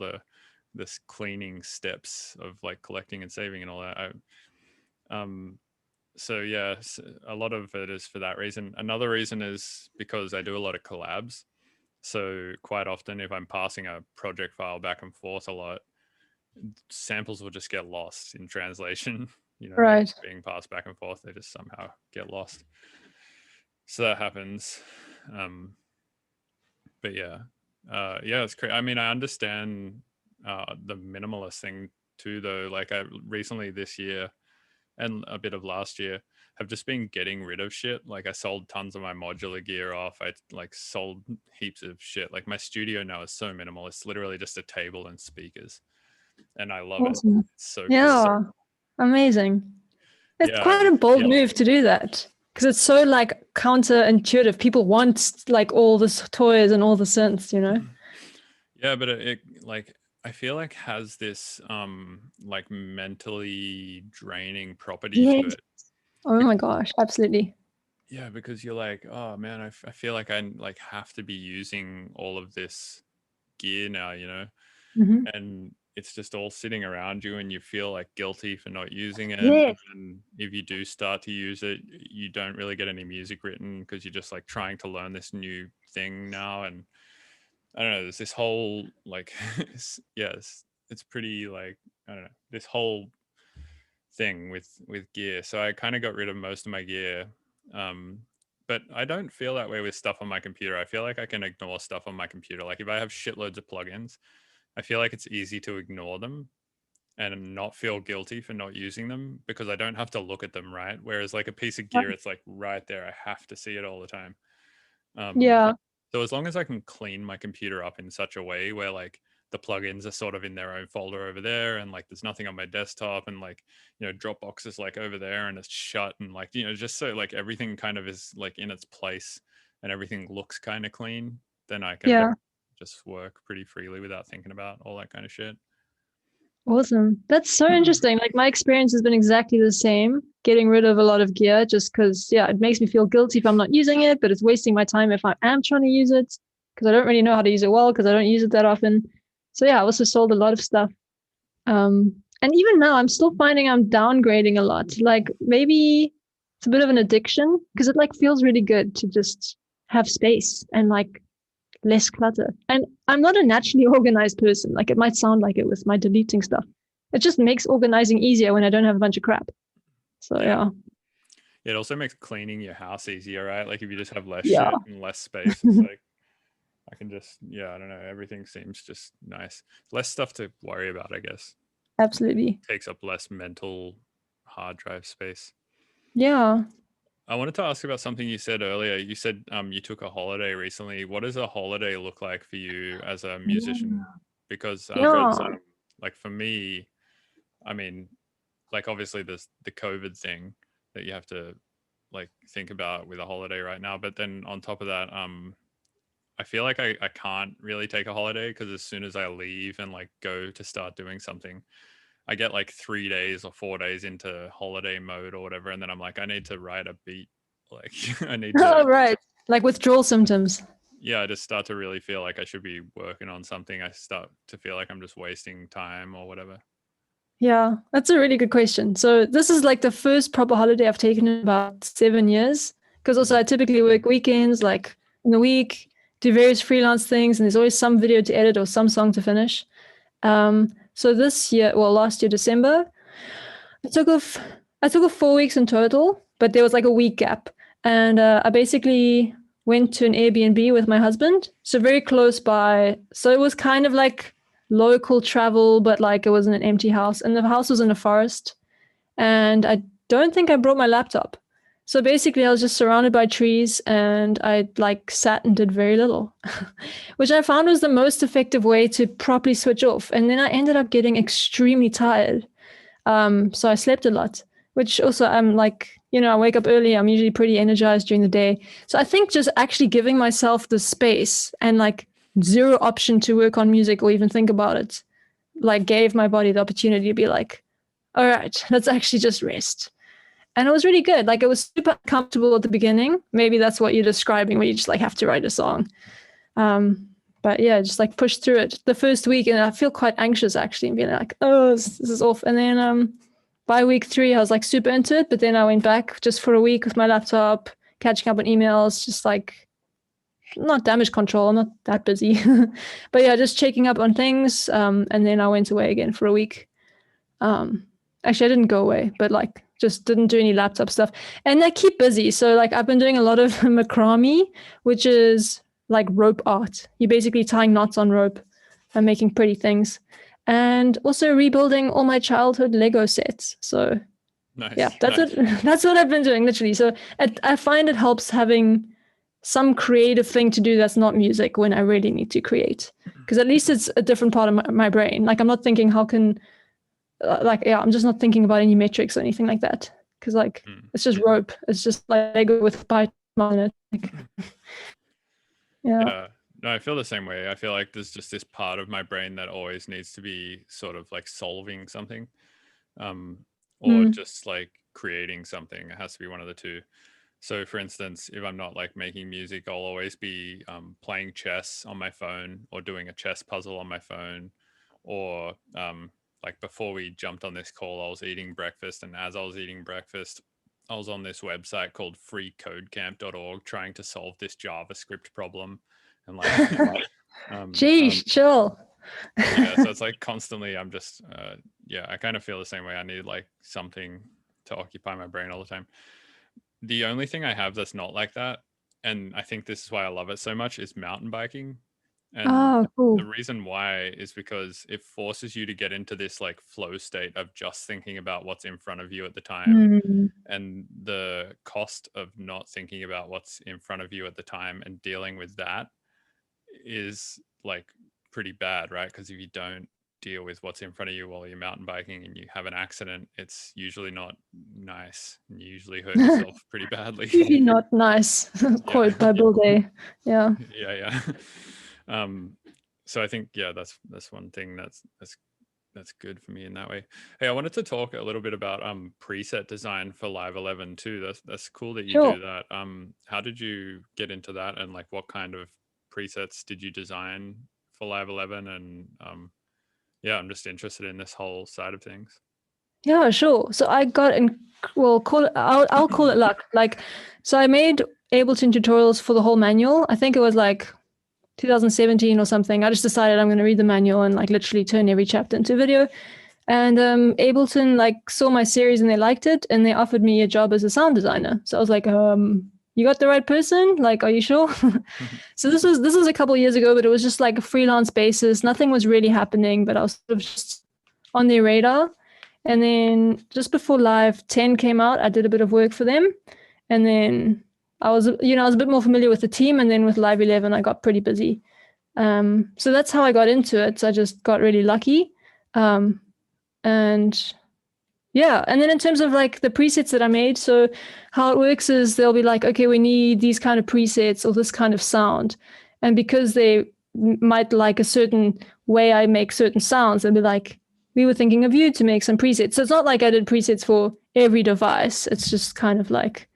this cleaning steps of like collecting and saving and all that. So yeah, a lot of it is for that reason. Another reason is because I do a lot of collabs. So quite often if I'm passing a project file back and forth a lot, samples will just get lost in translation, right. like being passed back and forth, they just somehow get lost. So that happens. But yeah, it's crazy. I mean, I understand the minimalist thing too, though. Like I recently this year and a bit of last year have just been getting rid of shit. Like I sold tons of my modular gear off. I like sold heaps of shit. Like my studio now is so minimal. It's literally just a table and speakers, and I love it. It's so cool. Amazing. It's quite a bold move to do that, because it's so like counterintuitive. People want like all the toys and all the synths, Yeah, but it like I feel like has this like mentally draining property to it. Oh my gosh, absolutely. Yeah, because you're like, oh man, I feel like I like have to be using all of this gear now, and it's just all sitting around you, and you feel like guilty for not using it. Yes. And if you do start to use it, you don't really get any music written because you're just like trying to learn this new thing now. And I don't know, there's this whole like, it's pretty like, I don't know, this whole thing with gear. So I kind of got rid of most of my gear. But I don't feel that way with stuff on my computer. I feel like I can ignore stuff on my computer. Like if I have shitloads of plugins, I feel like it's easy to ignore them and not feel guilty for not using them because I don't have to look at them, right? Whereas like a piece of gear, it's like right there. I have to see it all the time. So as long as I can clean my computer up in such a way where like the plugins are sort of in their own folder over there, and like there's nothing on my desktop, and like Dropbox is like over there and it's shut, and like just so like everything kind of is like in its place and everything looks kind of clean, then I can just work pretty freely without thinking about all that kind of shit. Awesome. That's so interesting. Like my experience has been exactly the same, getting rid of a lot of gear just because, it makes me feel guilty if I'm not using it, but it's wasting my time if I am trying to use it because I don't really know how to use it well because I don't use it that often. So I also sold a lot of stuff. And even now I'm still finding I'm downgrading a lot. Like maybe it's a bit of an addiction because it like feels really good to just have space and like less clutter. And I'm not a naturally organized person. Like it might sound like it with my deleting stuff. It just makes organizing easier when I don't have a bunch of crap. So it also makes cleaning your house easier, right? Like if you just have less shit and less space, it's like I can just I don't know, everything seems just nice. Less stuff to worry about, I guess. Absolutely. Takes up less mental hard drive space. Yeah. I wanted to ask about something you said earlier. You said you took a holiday recently. What does a holiday look like for you as a musician? Because like for me, I mean, like obviously there's the COVID thing that you have to like think about with a holiday right now. But then on top of that, I feel like I can't really take a holiday because as soon as I leave and like go to start doing something, I get like 3 days or 4 days into holiday mode or whatever. And then I'm like, I need to write a beat. Like I need to. Oh, right. Like withdrawal symptoms. Yeah, I just start to really feel like I should be working on something. I start to feel like I'm just wasting time or whatever. Yeah, that's a really good question. So this is like the first proper holiday I've taken in about 7 years. because also I typically work weekends, like in the week, do various freelance things, and there's always some video to edit or some song to finish. So last year, December, I took off 4 weeks in total, but there was like a week gap. And I basically went to an Airbnb with my husband, so very close by. So it was kind of like local travel, but like it was in an empty house. And the house was in a forest. And I don't think I brought my laptop. So basically I was just surrounded by trees, and I like sat and did very little, which I found was the most effective way to properly switch off. And then I ended up getting extremely tired. So I slept a lot, which also I'm like, I wake up early. I'm usually pretty energized during the day. So I think just actually giving myself the space and like zero option to work on music or even think about it, like gave my body the opportunity to be like, all right, let's actually just rest. And it was really good. Like it was super comfortable at the beginning. Maybe that's what you're describing, where you just like have to write a song. But yeah, just like push through it the first week. And I feel quite anxious actually, and being like, oh, this is off. And then by week 3, I was like super into it. But then I went back just for a week with my laptop, catching up on emails, just like not damage control. I'm not that busy. But yeah, just checking up on things. And then I went away again for a week. Actually, I didn't go away, but like just didn't do any laptop stuff. And I keep busy. So like I've been doing a lot of macrame, which is like rope art. You're basically tying knots on rope and making pretty things. And also rebuilding all my childhood Lego sets. So nice. Yeah, that's what I've been doing literally. So I find it helps having some creative thing to do that's not music when I really need to create. Because at least it's a different part of my brain. Like I'm not thinking how can... I'm just not thinking about any metrics or anything like that, because like it's just rope. It's just like Lego with Python on it. Like, yeah. No, I feel the same way. I feel like there's just this part of my brain that always needs to be sort of like solving something, or just like creating something. It has to be one of the two. So for instance, if I'm not like making music, I'll always be playing chess on my phone, or doing a chess puzzle on my phone, or like before we jumped on this call, I was eating breakfast. And as I was eating breakfast, I was on this website called freecodecamp.org trying to solve this JavaScript problem. And like, geez, chill. Yeah, so it's like constantly, I'm just, I kind of feel the same way. I need like something to occupy my brain all the time. The only thing I have that's not like that, and I think this is why I love it so much, is mountain biking. And cool. The reason why is because it forces you to get into this like flow state of just thinking about what's in front of you at the time. And the cost of not thinking about what's in front of you at the time and dealing with that is like pretty bad, right? Because if you don't deal with what's in front of you while you're mountain biking and you have an accident, it's usually not nice, and you usually hurt yourself pretty badly. Usually not nice. Quote by Bill Day. Yeah. So I think that's one thing that's good for me in that way. Hey, I wanted to talk a little bit about preset design for Live 11 too. That's cool that you do that. How did you get into that, and like what kind of presets did you design for Live 11? And I'm just interested in this whole side of things. Yeah, sure. So I got I'll call it luck. Like, so I made Ableton tutorials for the whole manual. I think it was like 2017 or something. I just decided I'm going to read the manual and like literally turn every chapter into video. And Ableton like saw my series and they liked it, and they offered me a job as a sound designer. So I was like, you got the right person? Like, are you sure? So this was a couple of years ago, but it was just like a freelance basis. Nothing was really happening, but I was sort of just on their radar. And then just before Live 10 came out, I did a bit of work for them. And then I was a bit more familiar with the team. And then with Live 11, I got pretty busy. So that's how I got into it. So I just got really lucky. And then in terms of like the presets that I made, so how it works is they'll be like, okay, we need these kind of presets or this kind of sound. And because they might like a certain way I make certain sounds, they'll be like, we were thinking of you to make some presets. So it's not like I did presets for every device. It's just kind of like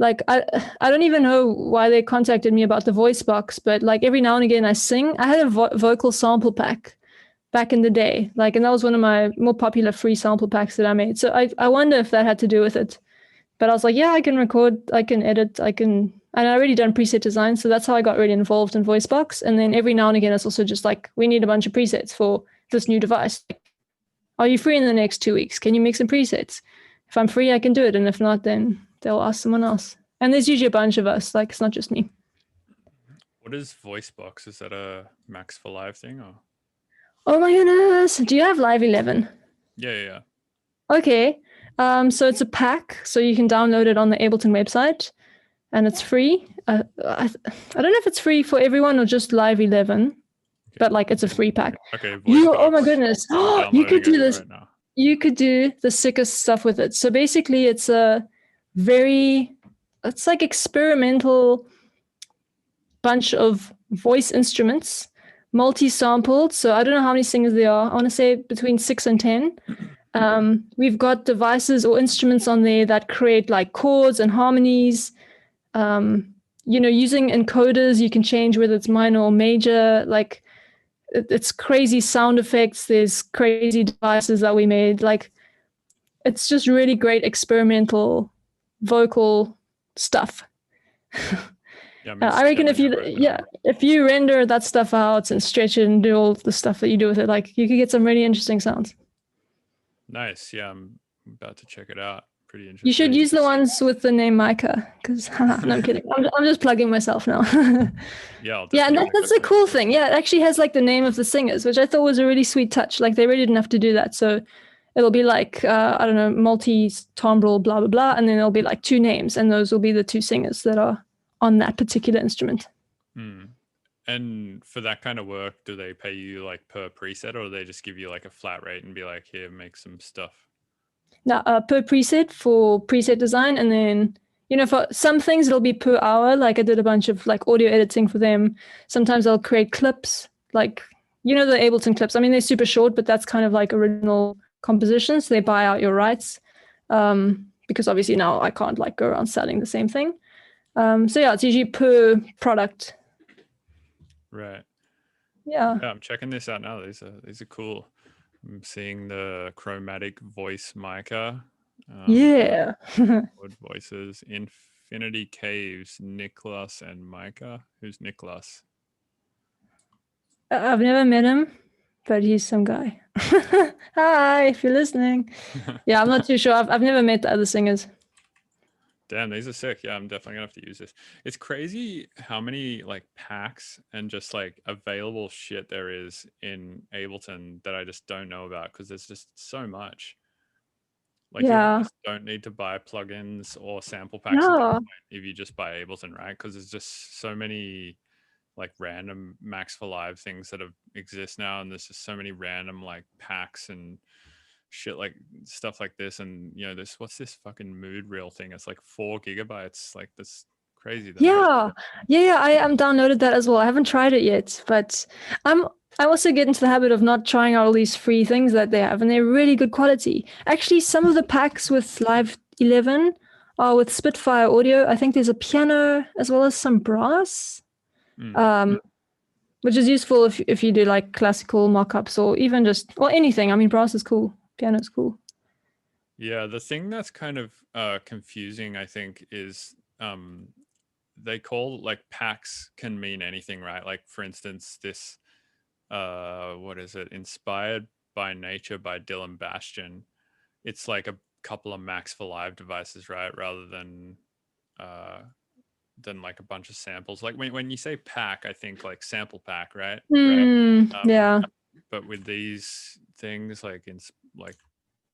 I don't even know why they contacted me about the voice box, but like every now and again I sing. I had a vocal sample pack back in the day, like, and that was one of my more popular free sample packs that I made. So I wonder if that had to do with it, But I was like, yeah, I can record, I can edit, and I already done preset design. So that's how I got really involved in VoiceBox. And then every now and again, it's also just like, we need a bunch of presets for this new device. Are you free in the next 2 weeks? Can you make some presets? If I'm free, I can do it. And if not, then they'll ask someone else. And there's usually a bunch of us, like it's not just me. What is VoiceBox? Is that a Max for Live thing or? Oh my goodness. Do you have Live 11? Yeah. Okay. So it's a pack, so you can download it on the Ableton website, and it's free. I don't know if it's free for everyone or just Live 11, but like it's a free pack. Okay. Oh my goodness. You could do this. Right now. You could do the sickest stuff with it. So basically it's it's like experimental bunch of voice instruments, multi-sampled. So I don't know how many singers there are. I want to say between 6 and 10. We've got devices or instruments on there that create like chords and harmonies. Using encoders, you can change whether it's minor or major. Like it's crazy sound effects. There's crazy devices that we made. Like it's just really great experimental vocal stuff. Yeah, I reckon if you render that stuff out and stretch it and do all the stuff that you do with it, like you could get some really interesting sounds. Nice. Yeah, I'm about to check it out. Pretty interesting. You should use the ones with the name Maike, because no, I'm kidding. I'm just plugging myself now. Yeah, and that's the cool thing. Yeah, it actually has like the name of the singers, which I thought was a really sweet touch. Like they really didn't have to do that. So it'll be like I don't know, multi-timbre, blah blah blah, and then there'll be like 2 names, and those will be the 2 singers that are on that particular instrument. And for that kind of work, do they pay you like per preset, or do they just give you like a flat rate and be like, here, make some stuff? Now, per preset for preset design, and then for some things it'll be per hour. Like I did a bunch of like audio editing for them. Sometimes I'll create clips, like the Ableton clips. I mean, they're super short, but that's kind of like original compositions. They buy out your rights, because obviously now I can't like go around selling the same thing. So yeah, it's usually per product. Right. Yeah. I'm checking this out now. These are cool. I'm seeing the chromatic voice Maike. Yeah. Wood voices. Infinity Caves, Nicholas and Maike. Who's Nicholas? I've never met him, but he's some guy. Hi, if you're listening. Yeah, I'm not too sure. I've never met the other singers. Damn, these are sick. Yeah, I'm definitely gonna have to use this. It's crazy how many like packs and just like available shit there is in Ableton that I just don't know about, because there's just so much. Like you just don't need to buy plugins or sample packs at that point if you just buy Ableton, right? Because there's just so many like random Max for Live things that exist now, and there's just so many random like packs and shit, like stuff like this. And what's this fucking mood reel thing? It's like 4 gigabytes. Like that's crazy. I downloaded that as well. I haven't tried it yet, but I also get into the habit of not trying out all these free things that they have, and they're really good quality. Actually, some of the packs with Live 11 are with Spitfire audio. I think there's a piano as well as some brass, which is useful if you do like classical mock-ups or even just anything. I mean, brass is cool. Piano is cool. Yeah, the thing that's kind of confusing, I think, is they call like packs can mean anything, right? Like for instance, this what is it? Inspired by Nature by Dylan Bastian. It's like a couple of Max for Live devices, right? Rather than like a bunch of samples. Like when you say pack, I think like sample pack, right? Yeah. But with these things, like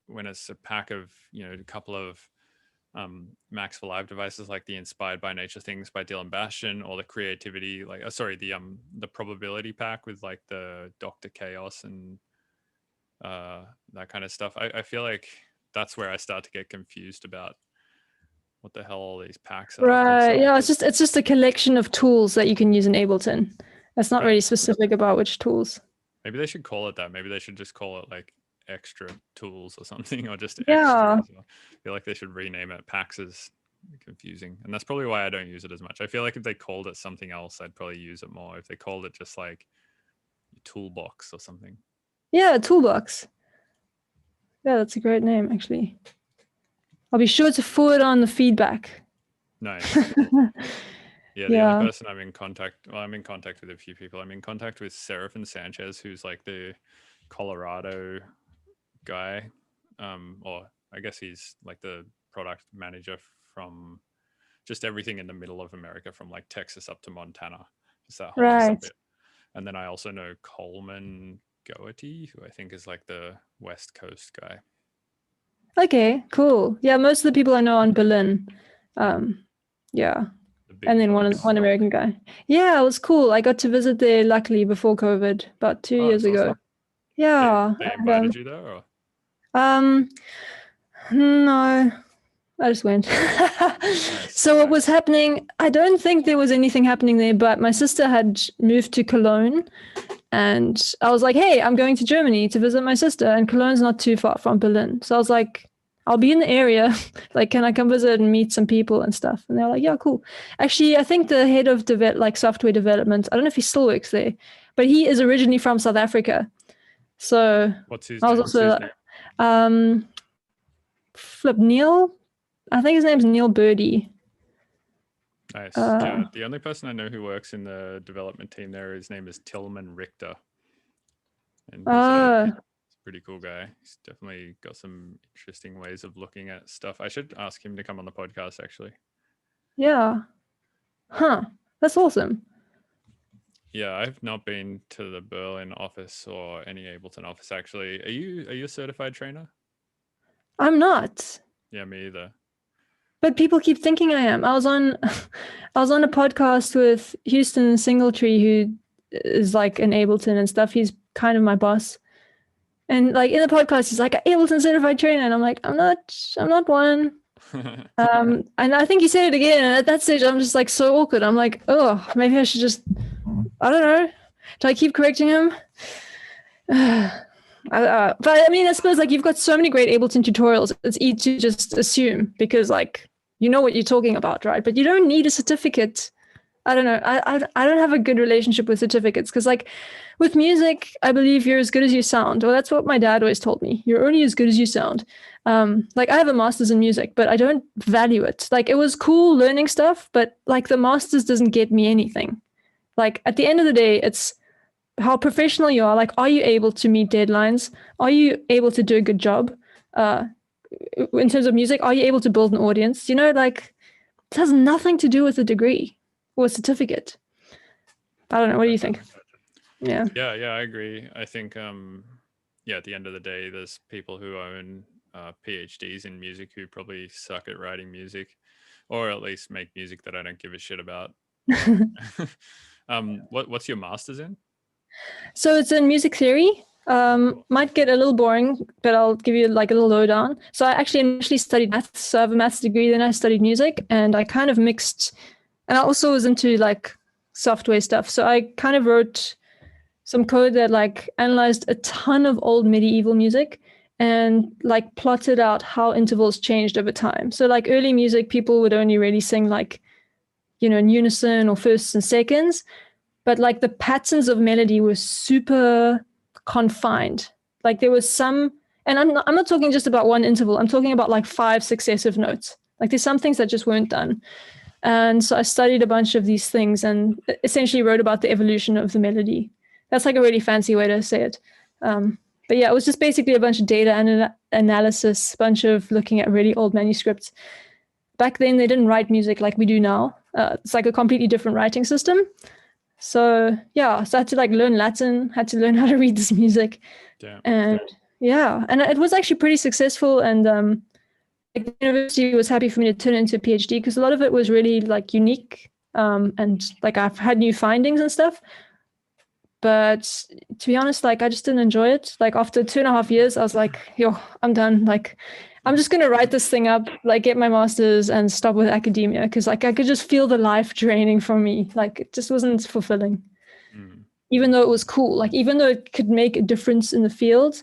when it's a pack of a couple of Max for Live devices, like the Inspired by Nature things by Dylan Bastian, or the creativity, like the probability pack with like the Dr. Chaos and that kind of stuff. I feel like that's where I start to get confused about what the hell all these packs are. Right. Yeah, it's just a collection of tools that you can use in Ableton. It's not really specific about which tools. Maybe they should call it that. Maybe they should just call it like extra tools or something, or just extras. I feel like they should rename it. Packs is confusing, and that's probably why I don't use it as much. I feel like if they called it something else, I'd probably use it more. If they called it just like toolbox or something. Yeah, toolbox. Yeah, that's a great name, actually. I'll be sure to forward on the feedback. Nice. Cool. Yeah, the Yeah. only person I'm in contact, well, I'm in contact with a few people. I'm in contact with Seraphin Sanchez, who's like the Colorado guy. Or I guess he's like the product manager from just everything in the middle of America, from like Texas up to Montana, just that whole Right. bit. And then I also know Coleman Goatee, who I think is like the West Coast guy. Okay, cool. Yeah, most of the people I know on Berlin. Yeah. And then one American guy. Yeah, it was cool. I got to visit there luckily before COVID, about 2 years ago. Awesome. Yeah. They invited you there? Or? No, I just went. So what was happening, I don't think there was anything happening there, but my sister had moved to Cologne and I was like, hey, I'm going to Germany to visit my sister, and Cologne's not too far from Berlin. So I was like, I'll be in the area. Like, can I come visit and meet some people and stuff? And they're like, yeah, cool. Actually, I think the head of software development, I don't know if he still works there, but he is originally from South Africa. So what's his I was name? also Flip Neil. I think his name's Neil Birdie. Nice. Yeah, the only person I know who works in the development team there, his name is Tillman Richter. And he's a pretty cool guy. He's definitely got some interesting ways of looking at stuff. I should ask him to come on the podcast, actually. Yeah. Huh. That's awesome. Yeah, I've not been to the Berlin office or any Ableton office, actually. Are you a certified trainer? I'm not. Yeah, me either. But people keep thinking I am. I was on a podcast with Houston Singletree, who is like an Ableton and stuff. He's kind of my boss. And like in the podcast, he's like, Ableton certified trainer. And I'm like, I'm not one. And I think he said it again. And at that stage, I'm just like so awkward. I'm like, oh, maybe I should just, I don't know. Do I keep correcting him? But I mean, I suppose like you've got so many great Ableton tutorials. It's easy to just assume because like, you know what you're talking about, right? But you don't need a certificate. I don't know. I don't have a good relationship with certificates because like with music, I believe you're as good as you sound. Well, that's what my dad always told me. You're only as good as you sound. Like I have a master's in music, but I don't value it. Like it was cool learning stuff, but like the master's doesn't get me anything. Like at the end of the day, it's how professional you are. Like, are you able to meet deadlines? Are you able to do a good job? In terms of music, are you able to build an audience? You know, like it has nothing to do with a degree or a certificate. I don't know. What do you think? Yeah. Yeah, I agree. I think, at the end of the day, there's people who own PhDs in music who probably suck at writing music, or at least make music that I don't give a shit about. What's your master's in? So it's in music theory. Might get a little boring, but I'll give you like a little lowdown. So I actually initially studied maths. So I have a maths degree, then I studied music, and I kind of mixed, and I also was into like software stuff. So I kind of wrote some code that like analyzed a ton of old medieval music and like plotted out how intervals changed over time. So like early music, people would only really sing like, in unison or firsts and seconds. But like the patterns of melody were super confined. Like there was some, and I'm not talking just about one interval. I'm talking about like 5 successive notes. Like there's some things that just weren't done. And so I studied a bunch of these things and essentially wrote about the evolution of the melody. That's like a really fancy way to say it. But yeah, it was just basically a bunch of data analysis, a bunch of looking at really old manuscripts. Back then, they didn't write music like we do now. It's like a completely different writing system. So yeah, so I had to like learn Latin, had to learn how to read this music. Damn. And and it was actually pretty successful. And the university was happy for me to turn it into a PhD because a lot of it was really like unique. And like I've had new findings and stuff. But to be honest, like I just didn't enjoy it. Like after 2.5 years, I was like, yo, I'm done. Like I'm just going to write this thing up, like get my master's and stop with academia. Cause like I could just feel the life draining from me. Like it just wasn't fulfilling, even though it was cool. Like, even though it could make a difference in the field,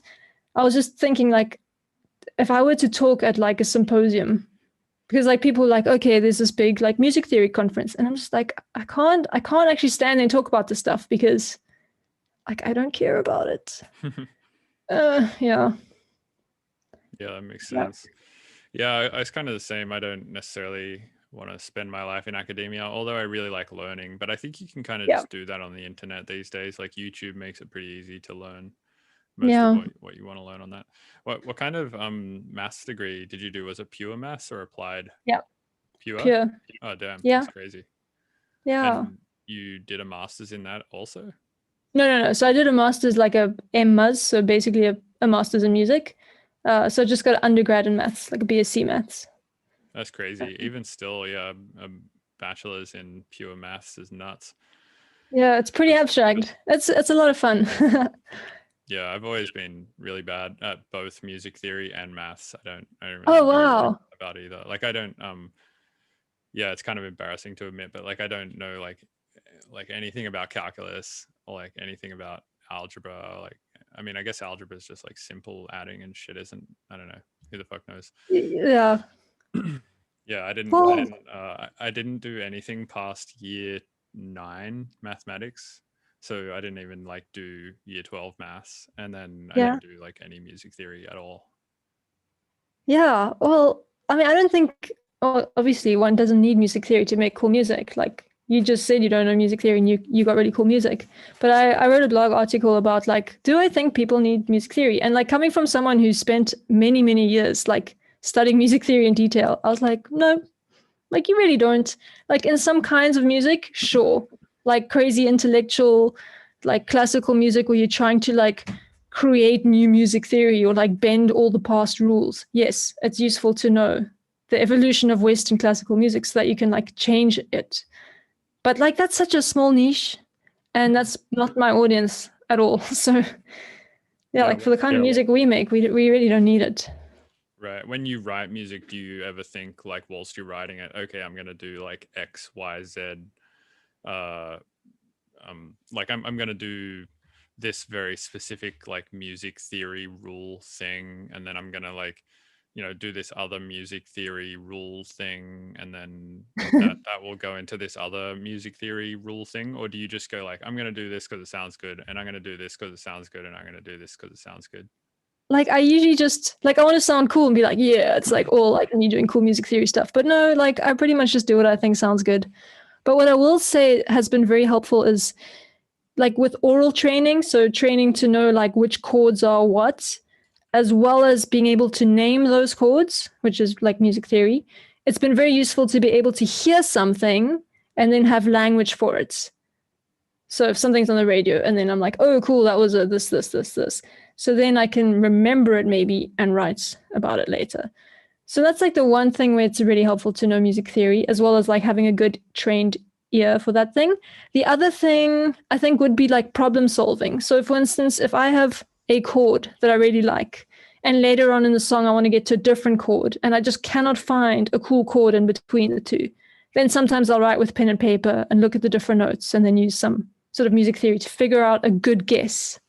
I was just thinking like, if I were to talk at like a symposium, because like people were like, okay, there's this big like music theory conference. And I'm just like, I can't actually stand there and talk about this stuff because like, I don't care about it. Yeah. Yeah, that makes sense. Yeah, I was kind of the same. I don't necessarily want to spend my life in academia, although I really like learning. But I think you can kind of Yeah. just do that on the internet these days. Like YouTube makes it pretty easy to learn most of Yeah. what you want to learn on that. What kind of maths degree did you do? Was it pure maths or applied? Yeah. Pure? Pure. Oh damn, Yeah. that's crazy. Yeah. And you did a master's in that also? No. So I did a master's, like a MMus, so basically a master's in music. So I just got an undergrad in maths, like a BSc maths. That's crazy. Even still, yeah, a bachelor's in pure maths is nuts. Yeah, it's pretty abstract. It's a lot of fun. Yeah, I've always been really bad at both music theory and maths. I don't really Oh know wow. about either. Like I don't yeah, it's kind of embarrassing to admit, but like I don't know like anything about calculus or like anything about algebra. Like I mean, I guess algebra is just like simple adding and shit, isn't? I don't know. Who the fuck knows? Yeah. Yeah, Well, I didn't do anything past year 9 mathematics. So I didn't even like do year 12 maths, and then I yeah. didn't do like any music theory at all. Yeah. Well, I mean, I don't think, well, obviously one doesn't need music theory to make cool music. Like you just said you don't know music theory and you got really cool music. But I wrote a blog article about like, do I think people need music theory? And like coming from someone who spent many, many years like studying music theory in detail, I was like, no, like you really don't. Like in some kinds of music, sure. Like crazy intellectual, like classical music where you're trying to like create new music theory or like bend all the past rules. Yes, it's useful to know the evolution of Western classical music so that you can like change it. But like that's such a small niche and that's not my audience at all. So yeah, Yeah, like for the kind of music we make, we really don't need it. right. When you write music, do you ever think like whilst you're writing it, okay, I'm gonna do like X, Y, Z, uh, like I'm gonna do this very specific like music theory rule thing, and then I'm gonna like do this other music theory rule thing, and then that will go into this other music theory rule thing? Or do you just go like, I'm gonna do this because it sounds good, and I'm gonna do this because it sounds good, and I'm gonna do this because it sounds good? Like I usually just like I want to sound cool and be like, yeah, it's like all like me doing cool music theory stuff. But no, like I pretty much just do what I think sounds good. But what I will say has been very helpful is like with oral training, so training to know like which chords are what, as well as being able to name those chords, which is like music theory. It's been very useful to be able to hear something and then have language for it. So if something's on the radio and then I'm like, oh, cool, that was a this. So then I can remember it maybe and write about it later. So that's like the one thing where it's really helpful to know music theory, as well as like having a good trained ear for that thing. The other thing I think would be like problem solving. So for instance, if I have a chord that I really like, and later on in the song I want to get to a different chord, and I just cannot find a cool chord in between the two, then sometimes I'll write with pen and paper and look at the different notes and then use some sort of music theory to figure out a good guess.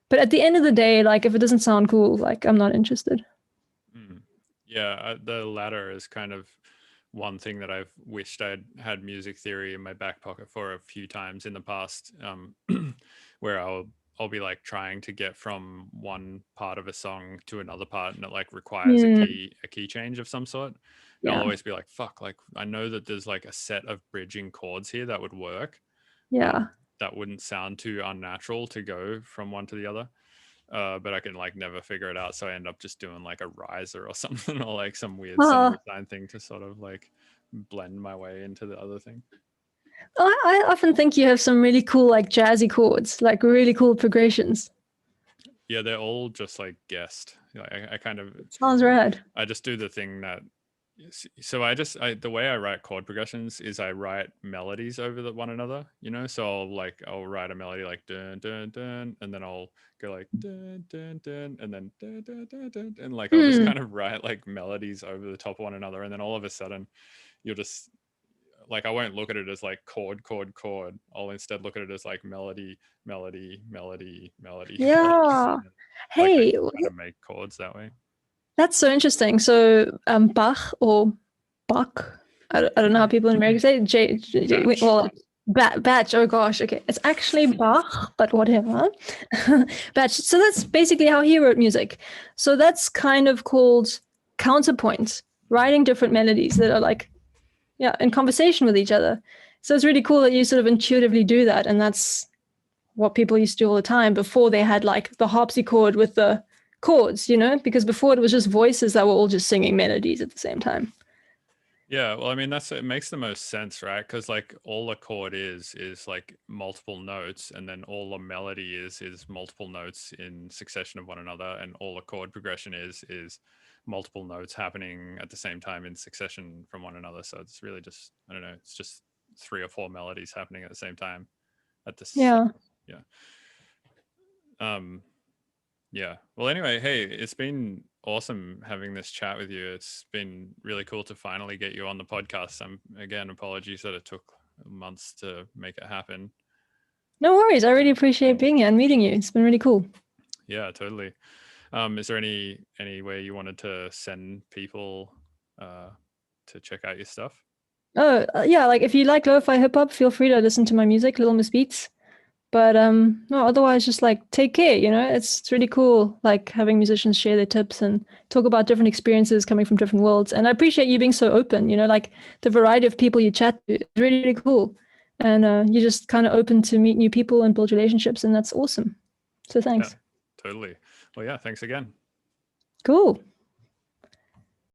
But at the end of the day, like if it doesn't sound cool, like I'm not interested. Mm. Yeah, the latter is kind of one thing that I've wished I'd had music theory in my back pocket for a few times in the past, where I'll be like trying to get from one part of a song to another part, and it like requires a key change of some sort. And I'll Yeah. always be like, fuck, like I know that there's like a set of bridging chords here that would work. Yeah. That wouldn't sound too unnatural to go from one to the other. But I can like never figure it out, so I end up just doing like a riser or something, or like some weird sound design thing to sort of like blend my way into the other thing. I often think you have some really cool, like jazzy chords, like really cool progressions. Yeah, they're all just like guessed. Like I kind of Sounds rad. I just do the thing that so the way I write chord progressions is I write melodies over one another, so I'll write a melody like dun dun dun, and then I'll go like dun dun dun, and then dun dun dun dun, and like I'll just kind of write like melodies over the top of one another, and then all of a sudden you'll just like I won't look at it as like chord chord chord. I'll instead look at it as like melody melody melody melody. Yeah. Like I Hey, kind of make chords that way. that's so interesting. So Bach or Bach, I don't know how people in America say it. Well, batch. Oh gosh, okay. It's actually Bach, but whatever. Batch. So that's basically how he wrote music. So that's kind of called counterpoint, writing different melodies that are like, yeah, in conversation with each other. So it's really cool that you sort of intuitively do that. And that's what people used to do all the time before they had like the harpsichord with the chords, you know, because before it was just voices that were all just singing melodies at the same time. Yeah, well, I mean, it makes the most sense, right? Because like all a chord is like multiple notes, and then all a melody is multiple notes in succession of one another, and all a chord progression is multiple notes happening at the same time in succession from one another. So it's really just, I don't know, it's just 3 or 4 melodies happening at the same time at the Yeah. yeah. Yeah. Well, anyway, hey, it's been awesome having this chat with you. It's been really cool to finally get you on the podcast. Again, apologies that it took months to make it happen. No worries. I really appreciate being here and meeting you. It's been really cool. Yeah, totally. Is there any way you wanted to send people to check out your stuff? Oh, yeah, like if you like lo-fi hip hop, feel free to listen to my music, Lil Miss Beats. But no, otherwise just like take care, you know? It's really cool like having musicians share their tips and talk about different experiences coming from different worlds. And I appreciate you being so open, you know, like the variety of people you chat to is really, really cool. And you're just kind of open to meet new people and build relationships, and that's awesome. So thanks. Yeah, totally. Well, yeah, thanks again. Cool.